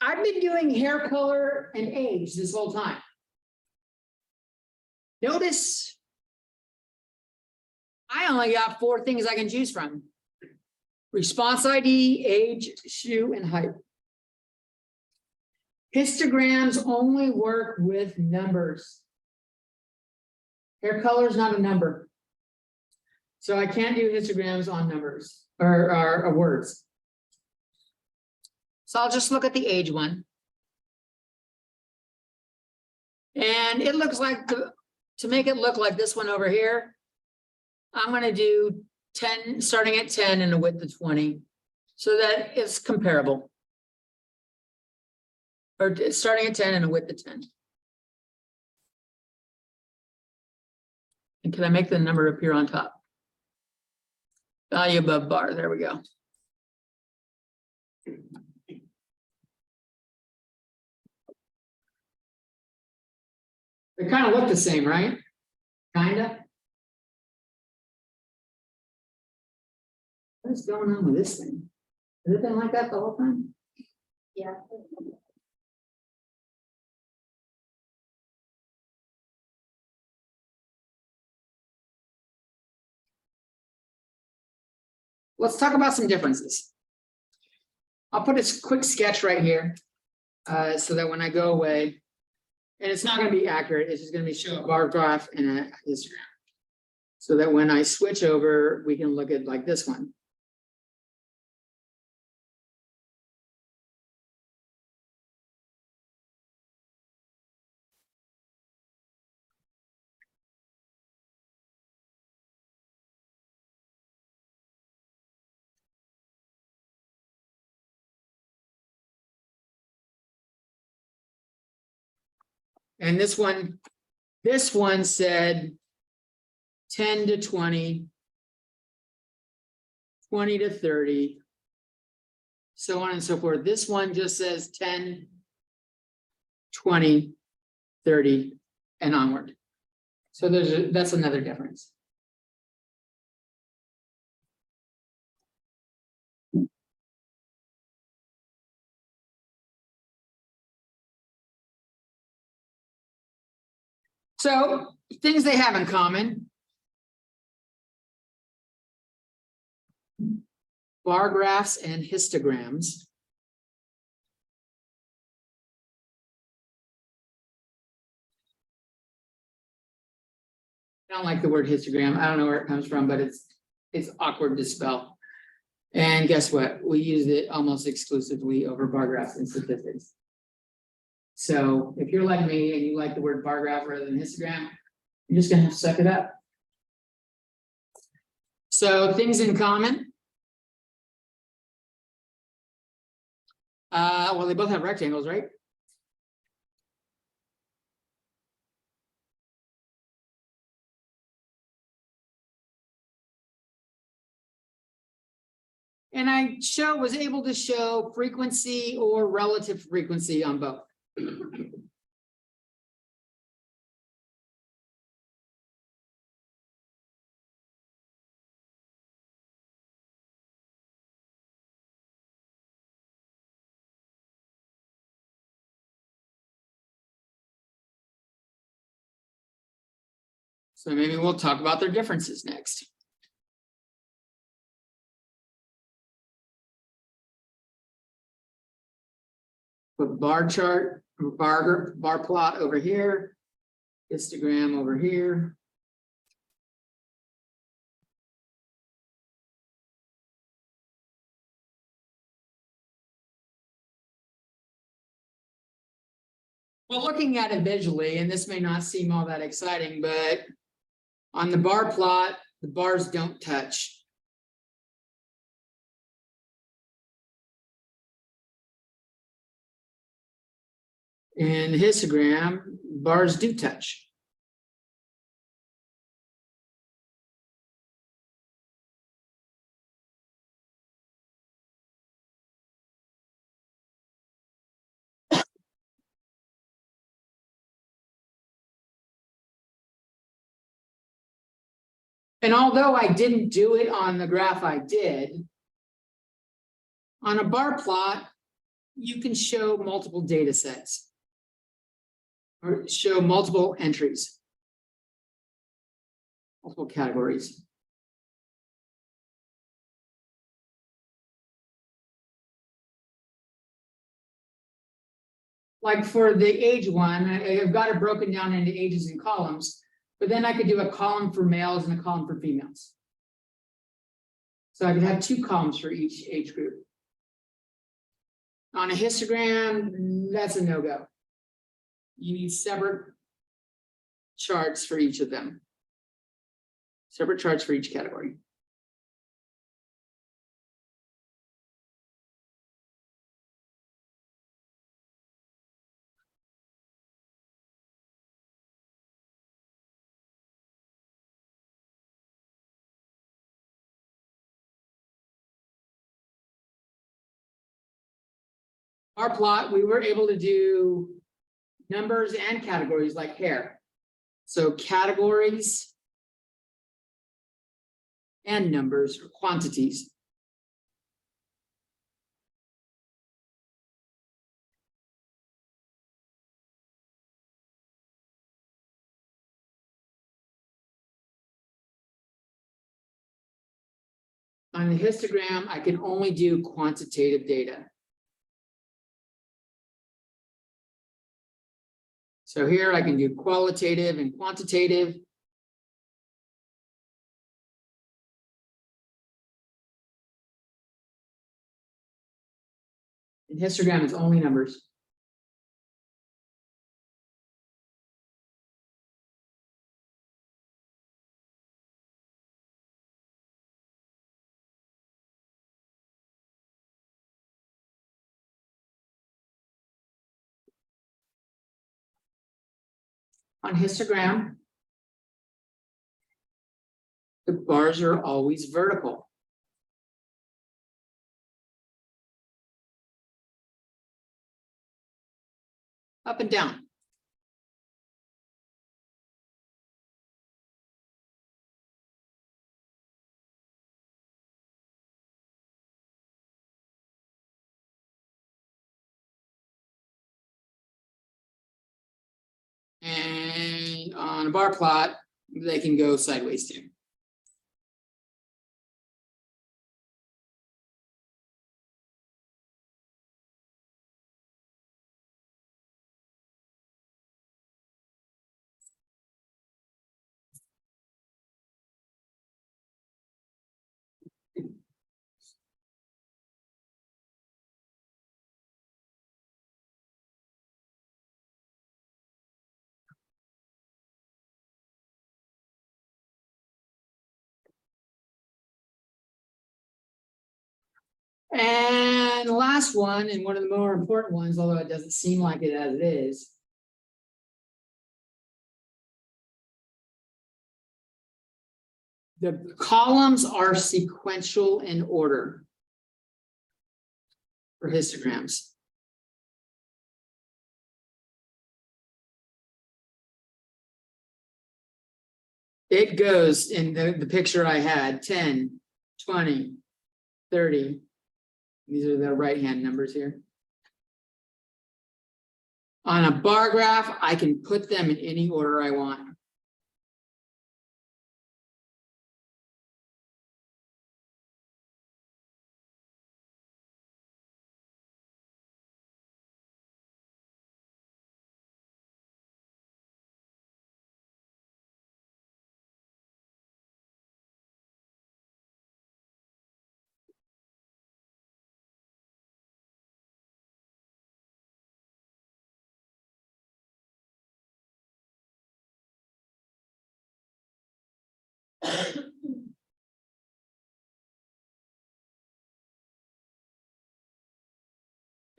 I've been doing hair color and age this whole time. Notice I only got 4 things I can choose from. Response ID, age, shoe, and height. Histograms only work with numbers. Hair color is not a number. So I can't do histograms on numbers or words. So I'll just look at the age one. And it looks like, to make it look like this one over here, I'm going to do 10, starting at 10 and a width of 20, so that it's comparable. Or starting at 10 and a width of 10. And can I make the number appear on top? Value above bar, there we go. They kind of look the same, right? Kinda. What is going on with this thing? Has it been like that the whole time? Yeah. Let's talk about some differences. I'll put a quick sketch right here, so that when I go away, and it's not going to be accurate, it's just going to be show a bar graph and a histogram. So that when I switch over, we can look at like this one. And this one said 10 to 20, 20 to 30, so on and so forth. This one just says 10, 20, 30, and onward. So that's another difference. So things they have in common. Bar graphs and histograms. I don't like the word histogram. I don't know where it comes from, but it's awkward to spell. And guess what? We use it almost exclusively over bar graphs and statistics. So if you're like me and you like the word bar graph rather than histogram, you're just gonna have to suck it up. So things in common. Well, they both have rectangles, right? And I was able to show frequency or relative frequency on both. So maybe we'll talk about their differences next. Put bar chart, bar plot over here, histogram over here. Well, looking at it visually, and this may not seem all that exciting, but on the bar plot, the bars don't touch. In the histogram, bars do touch. And although I didn't do it on the graph I did, on a bar plot, you can show multiple data sets or show multiple entries, multiple categories. Like for the age one, I've got it broken down into ages and columns, but then I could do a column for males and a column for females. So I could have 2 columns for each age group. On a histogram, that's a no-go. You need separate charts for each of them. Separate charts for each category. Our plot, we were able to do numbers and categories like hair. So categories and numbers or quantities. On the histogram, I can only do quantitative data. So here I can do qualitative and quantitative. And histogram is only numbers. On histogram, the bars are always vertical. Up and down. And on a bar plot, they can go sideways too. And the last one, and one of the more important ones, although it doesn't seem like it as it is. The columns are sequential in order for histograms. It goes in the picture I had 10, 20, 30. These are the right-hand numbers here. On a bar graph, I can put them in any order I want.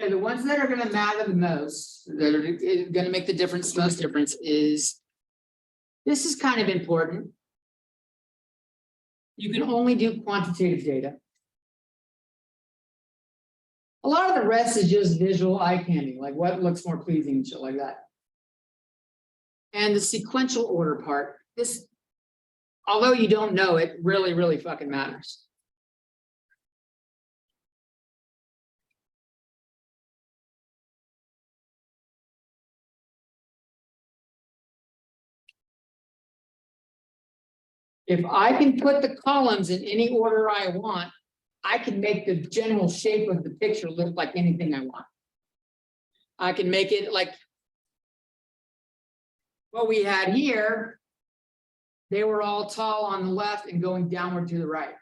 And the ones that are going to matter the most, that are going to make the difference, most difference is, this is kind of important. You can only do quantitative data. A lot of the rest is just visual eye candy, like what looks more pleasing and shit like that. And the sequential order part, this, although you don't know it, really, really fucking matters. If I can put the columns in any order I want, I can make the general shape of the picture look like anything I want. I can make it like what we had here. They were all tall on the left and going downward to the right.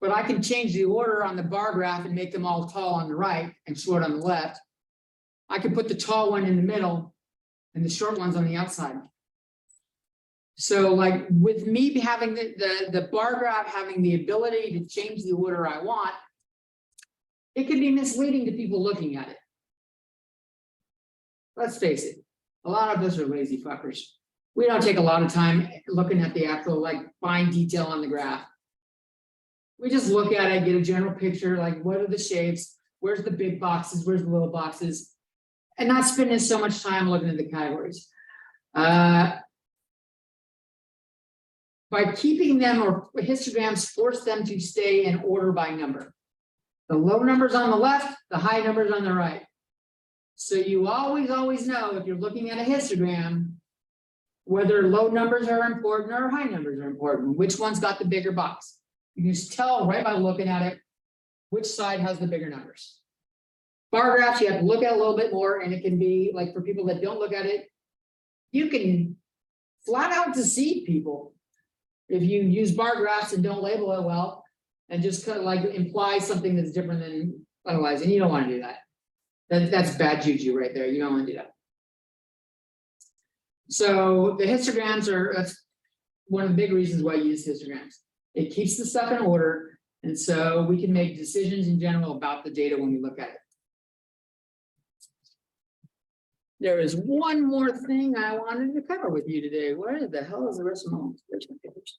But I can change the order on the bar graph and make them all tall on the right and short on the left. I can put the tall one in the middle and the short ones on the outside. So like with me having the bar graph having the ability to change the order I want, it can be misleading to people looking at it. Let's face it, a lot of us are lazy fuckers. We don't take a lot of time looking at the actual like fine detail on the graph. We just look at it, get a general picture, like what are the shapes, where's the big boxes, where's the little boxes, and not spending so much time looking at the categories. By keeping them, or histograms force them to stay in order by number. The low numbers on the left, the high numbers on the right. So you always know if you're looking at a histogram, whether low numbers are important or high numbers are important, which one's got the bigger box. You can just tell right by looking at it, which side has the bigger numbers. Bar graphs, you have to look at it a little bit more, and it can be like for people that don't look at it, you can flat out deceive people if you use bar graphs and don't label it well, and just kind of like imply something that's different than otherwise, and you don't want to do that. That's bad juju right there. You don't want to do that. So the histograms that's one of the big reasons why you use histograms. It keeps the stuff in order, and so we can make decisions in general about the data when we look at it. There is one more thing I wanted to cover with you today. Where the hell is the rest of my papers?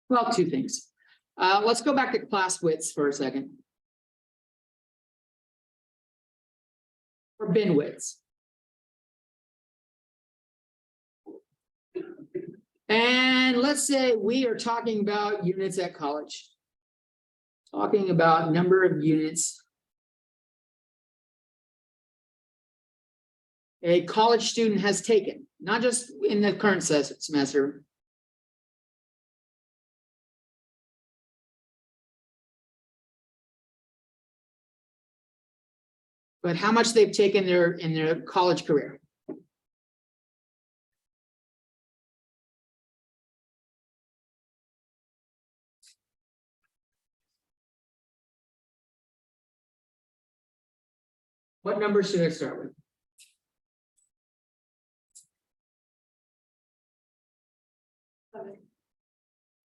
Well, two things. Let's go back to class widths for a second. Or bin widths. And let's say we are talking about units at college. Talking about number of units a college student has taken, not just in the current semester. But how much they've taken in their college career. What number should I start with?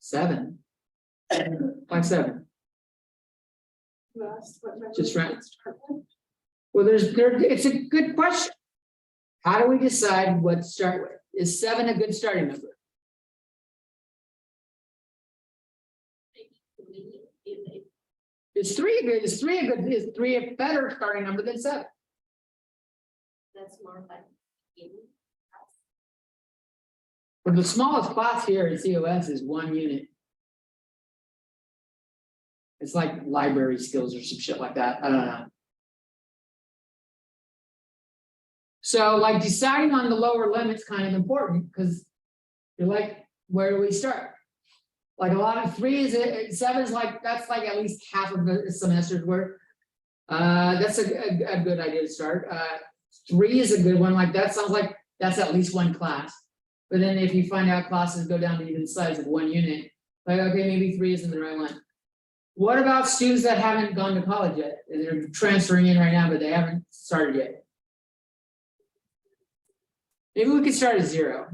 7. Why 7? Just right. Well, it's a good question. How do we decide what to start with? Is 7 a good starting number? Is 3 a good? Is 3 a better starting number than 7? That's more fun. Well, the smallest class here at COS is 1 unit. It's like library skills or some shit like that. I don't know. So like deciding on the lower limit's kind of important because you're like, where do we start? Like a lot of 3 is 7 is like, that's like at least half of the semester's worth. That's a good idea to start. 3 is a good one. Like that sounds like that's at least 1 class. But then if you find out classes go down to even the size of 1 unit, like, okay, maybe 3 isn't the right one. What about students that haven't gone to college yet? They're transferring in right now, but they haven't started yet. Maybe we could start at 0.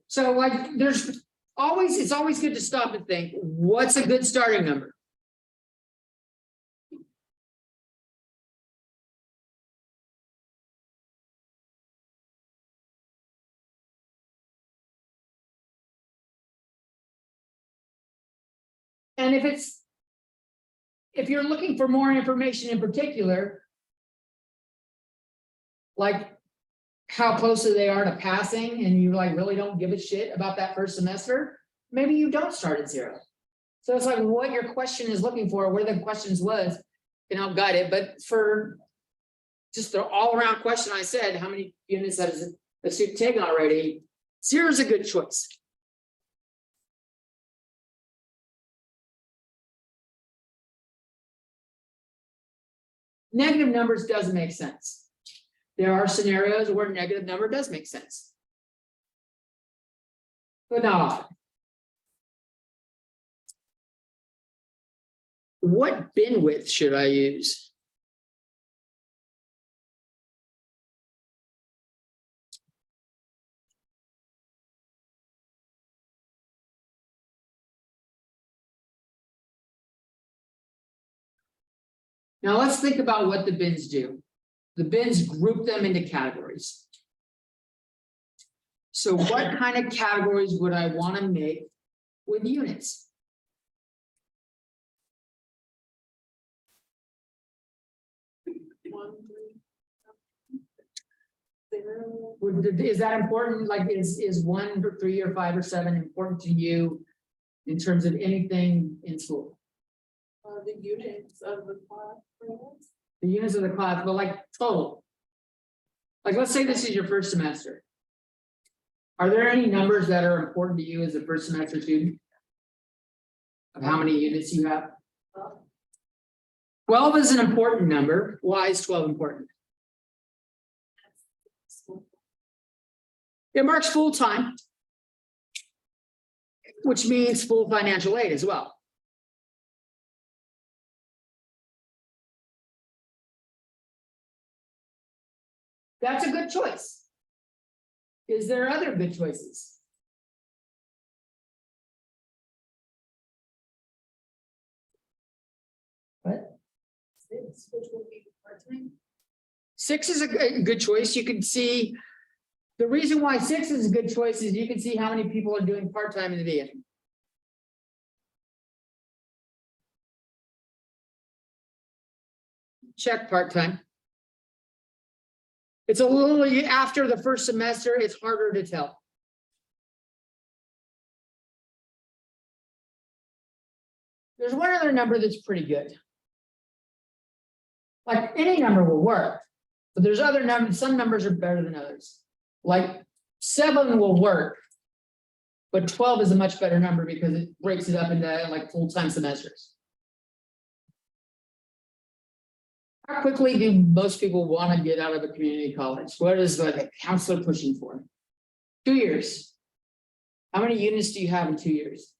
So like it's always good to stop and think, what's a good starting number? And if you're looking for more information in particular, like how close they are to passing, and you like really don't give a shit about that first semester, maybe you don't start at 0. So it's like what your question is looking for, where the questions was, can help guide it, but for just the all-around question, I said, how many units has a student taken already? 0 is a good choice. Negative numbers doesn't make sense. There are scenarios where negative number does make sense, but not often. What bin width should I use? Now let's think about what the bins do. The bins group them into categories. So what kind of categories would I want to make with units? One, three, 0. Is that important? Like, is 1 or 3 or 5 or 7 important to you in terms of anything in school? The units of the class. The units of the class, but like total. Like, let's say this is your first semester. Are there any numbers that are important to you as a first semester student? Of how many units you have? 12 is an important number. Why is 12 important? It marks full time, which means full financial aid as well. That's a good choice. Is there other good choices? What? 6, which would be part-time. 6 is a good choice. You can see the reason why 6 is a good choice is you can see how many people are doing part-time in the beginning. Check part-time. It's a little after the first semester, it's harder to tell. There's one other number that's pretty good. Like any number will work, but there's other numbers, some numbers are better than others. Like 7 will work, but 12 is a much better number because it breaks it up into like full-time semesters. How quickly do most people want to get out of a community college? What is the counselor pushing for? 2 years. How many units do you have in 2 years?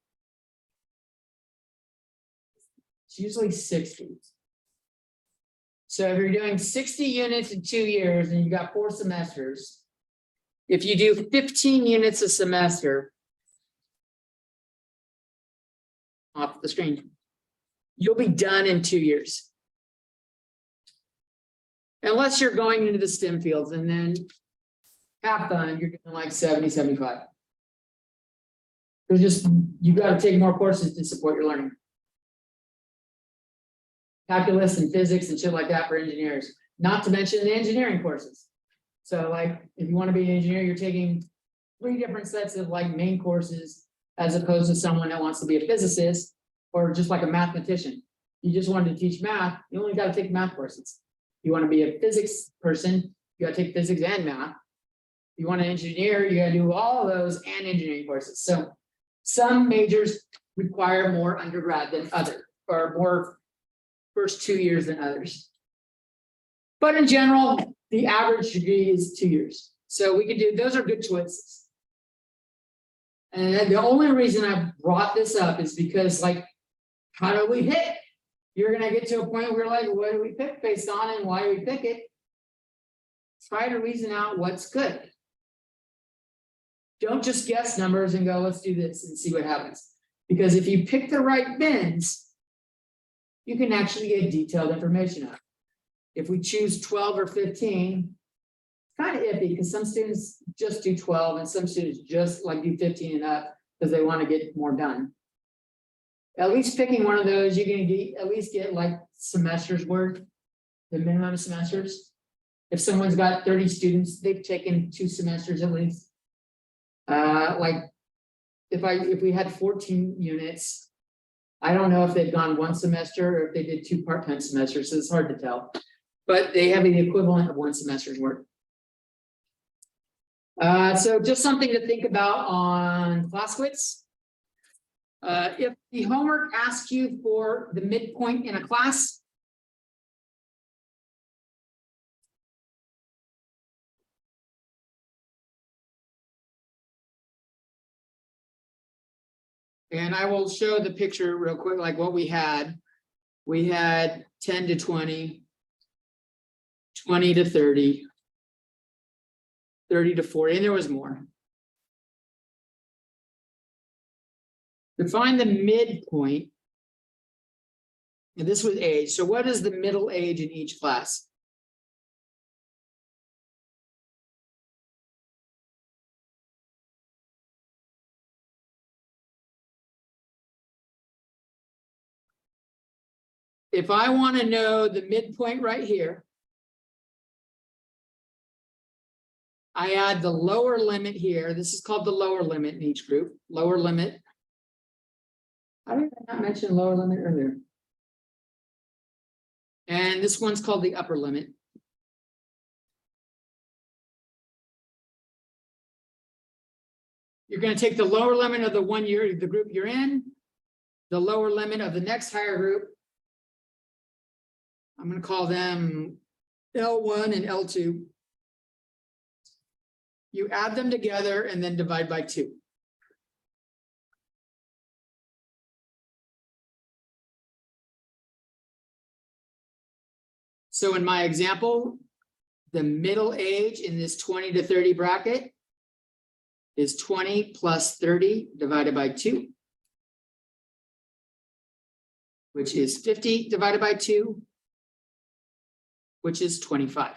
It's usually 60. So if you're doing 60 units in 2 years and you got 4 semesters, if you do 15 units a semester, off the screen, you'll be done in 2 years. Unless you're going into the STEM fields, and then have fun, you're doing like 70, 75. There's just, you got to take more courses to support your learning. Calculus and physics and shit like that for engineers, not to mention the engineering courses. So like, if you want to be an engineer, you're taking 3 different sets of like main courses, as opposed to someone that wants to be a physicist or just like a mathematician. You just wanted to teach math, you only got to take math courses. You want to be a physics person, you got to take physics and math. You want an engineer, you got to do all of those and engineering courses. So some majors require more undergrad than other, or more first 2 years than others. But in general, the average degree is 2 years. So we can do, those are good choices. And the only reason I brought this up is because, like, how do we pick? You're gonna get to a point where like, what do we pick based on and why do we pick it? Try to reason out what's good. Don't just guess numbers and go, let's do this and see what happens. Because if you pick the right bins, you can actually get detailed information out. If we choose 12 or 15, kind of iffy because some students just do 12 and some students just like do 15 and up because they want to get more done. At least picking one of those, you're going to get at least get like semesters worth, the minimum semesters. If someone's got 30 students, they've taken 2 semesters at least. Like if we had 14 units, I don't know if they've gone one semester or if they did 2 part-time semesters, so it's hard to tell. But they have the equivalent of 1 semester's work. So just something to think about on Classwits. If the homework asks you for the midpoint in a class, and I will show the picture real quick, like what we had. We had 10 to 20, 20 to 30, 30 to 40, and there was more. To find the midpoint, and this was age, so what is the middle age in each class? If I want to know the midpoint right here, I add the lower limit here. This is called the lower limit in each group, lower limit. I did not mention lower limit earlier. And this one's called the upper limit. You're going to take the lower limit of the the group you're in, the lower limit of the next higher group. I'm going to call them L1 and L2. You add them together and then divide by 2. So in my example, the middle age in this 20 to 30 bracket is 20 plus 30 divided by 2, which is 50 divided by 2, which is 25.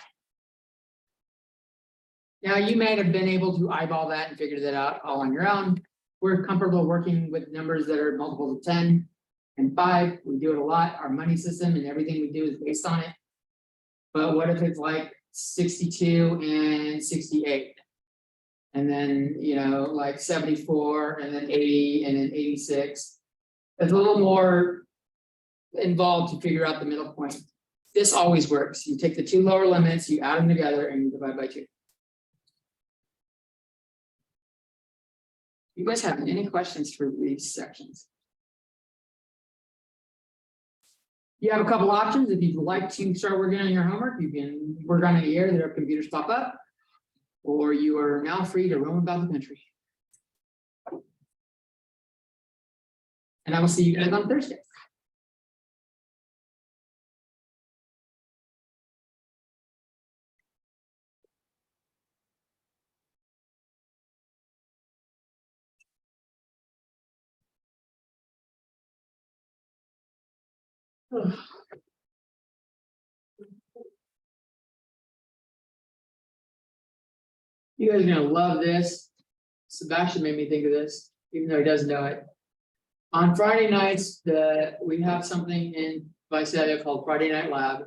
Now, you may have been able to eyeball that and figure that out all on your own. We're comfortable working with numbers that are multiples of 10 and 5. We do it a lot. Our money system and everything we do is based on it. But what if it's like 62 and 68? And then, you know, like 74 and then 80 and then 86. It's a little more involved to figure out the middle point. This always works. You take the 2 lower limits, you add them together, and you divide by 2. You guys have any questions for these sections? You have a couple options. If you'd like to start working on your homework, you can work on it here. Their computers pop up, or you are now free to roam about the country. And I will see you guys on Thursday. You guys are gonna love this. Sebastian made me think of this, even though he doesn't know it. On Friday nights, we have something in Visalia called Friday Night Lab.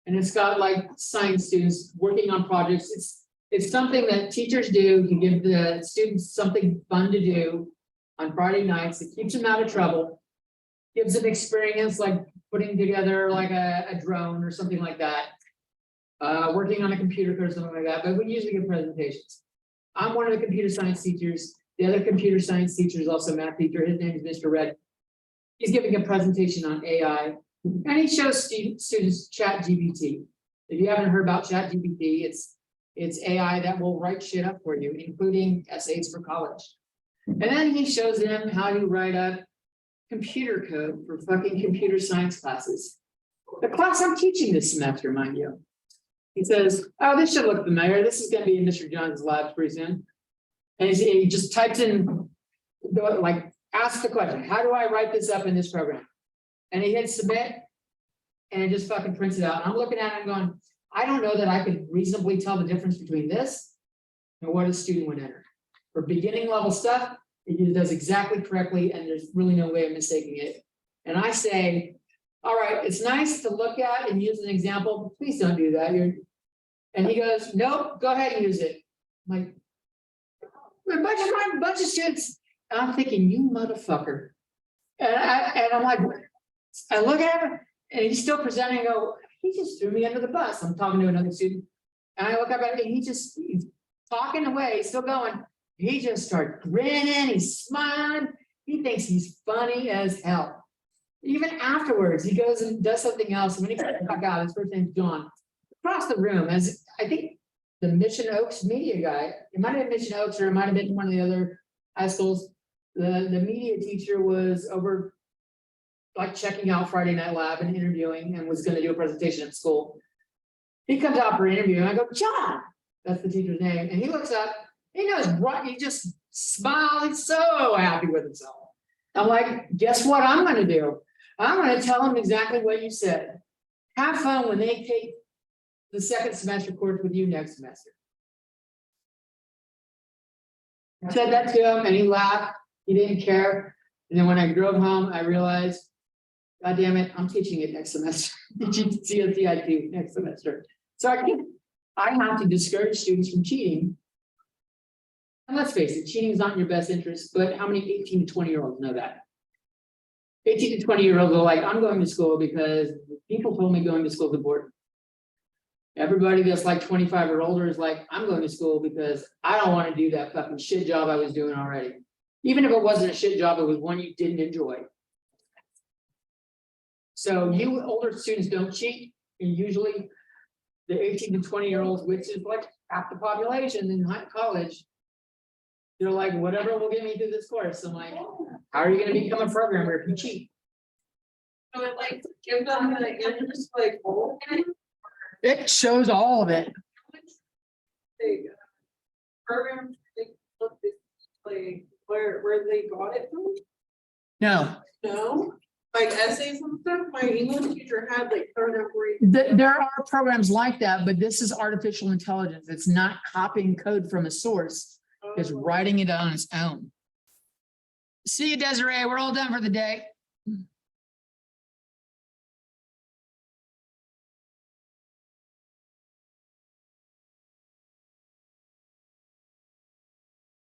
And it's got like science students working on projects. It's something that teachers do to give the students something fun to do on Friday nights. It keeps them out of trouble. Gives them experience like putting together like a drone or something like that. Working on a computer or something like that, but we usually give presentations. I'm one of the computer science teachers. The other computer science teacher is also a math teacher. His name is Mr. Red. He's giving a presentation on AI, and he shows students ChatGPT. If you haven't heard about ChatGPT, it's AI that will write shit up for you, including essays for college. And then he shows them how to write up computer code for fucking computer science classes. The class I'm teaching this semester, mind you. He says, oh, this should look familiar. This is going to be in Mr. John's labs pretty soon. And he just types in, like, ask the question, how do I write this up in this program? And he hits submit, and it just fucking prints it out. And I'm looking at it and going, I don't know that I could reasonably tell the difference between this and what a student would enter. For beginning level stuff, it does exactly correctly, and there's really no way of mistaking it. And I say, all right, it's nice to look at and use an example, but please don't do that. And he goes, nope, go ahead and use it. I'm like, a bunch of students. And I'm thinking, you motherfucker. And I'm like, I look at him and he's still presenting, I go, he just threw me under the bus. I'm talking to another student. And I look up at him and he's talking away, he's still going. He just started grinning, he's smiling. He thinks he's funny as hell. Even afterwards, he goes and does something else. And when he comes back out, his first name's John. Across the room, as I think the Mission Oaks media guy, it might have been Mission Oaks or it might have been one of the other high schools. The media teacher was over like checking out Friday Night Live and interviewing and was going to do a presentation at school. He comes out for an interview and I go, John, that's the teacher's name. And he looks up, he knows what, he just smiles, he's so happy with himself. I'm like, guess what I'm going to do? I'm going to tell him exactly what you said. Have fun when they take the second semester course with you next semester. I said that to him and he laughed. He didn't care. And then when I drove home, I realized, God damn it, I'm teaching it next semester. Teaching CSCIP next semester. So I have to discourage students from cheating. And let's face it, cheating is not in your best interest, but how many 18 to 20-year-olds know that? 18 to 20-year-olds are like, I'm going to school because people told me going to school is important. Everybody that's like 25 or older is like, I'm going to school because I don't want to do that fucking shit job I was doing already. Even if it wasn't a shit job, it was one you didn't enjoy. So you older students don't cheat, and usually the 18 to 20-year-olds, which is like half the population in college, they're like, whatever will get me through this course. I'm like, how are you going to become a programmer if you cheat? So it like give them the interest like goal. It shows all of it. They program they look this like where they got it from? No, No, like essays and stuff. My English teacher had like program where there are programs like that, but this is artificial intelligence. It's not copying code from a source. It's writing it on its own. See you, Desiree. We're all done for the day.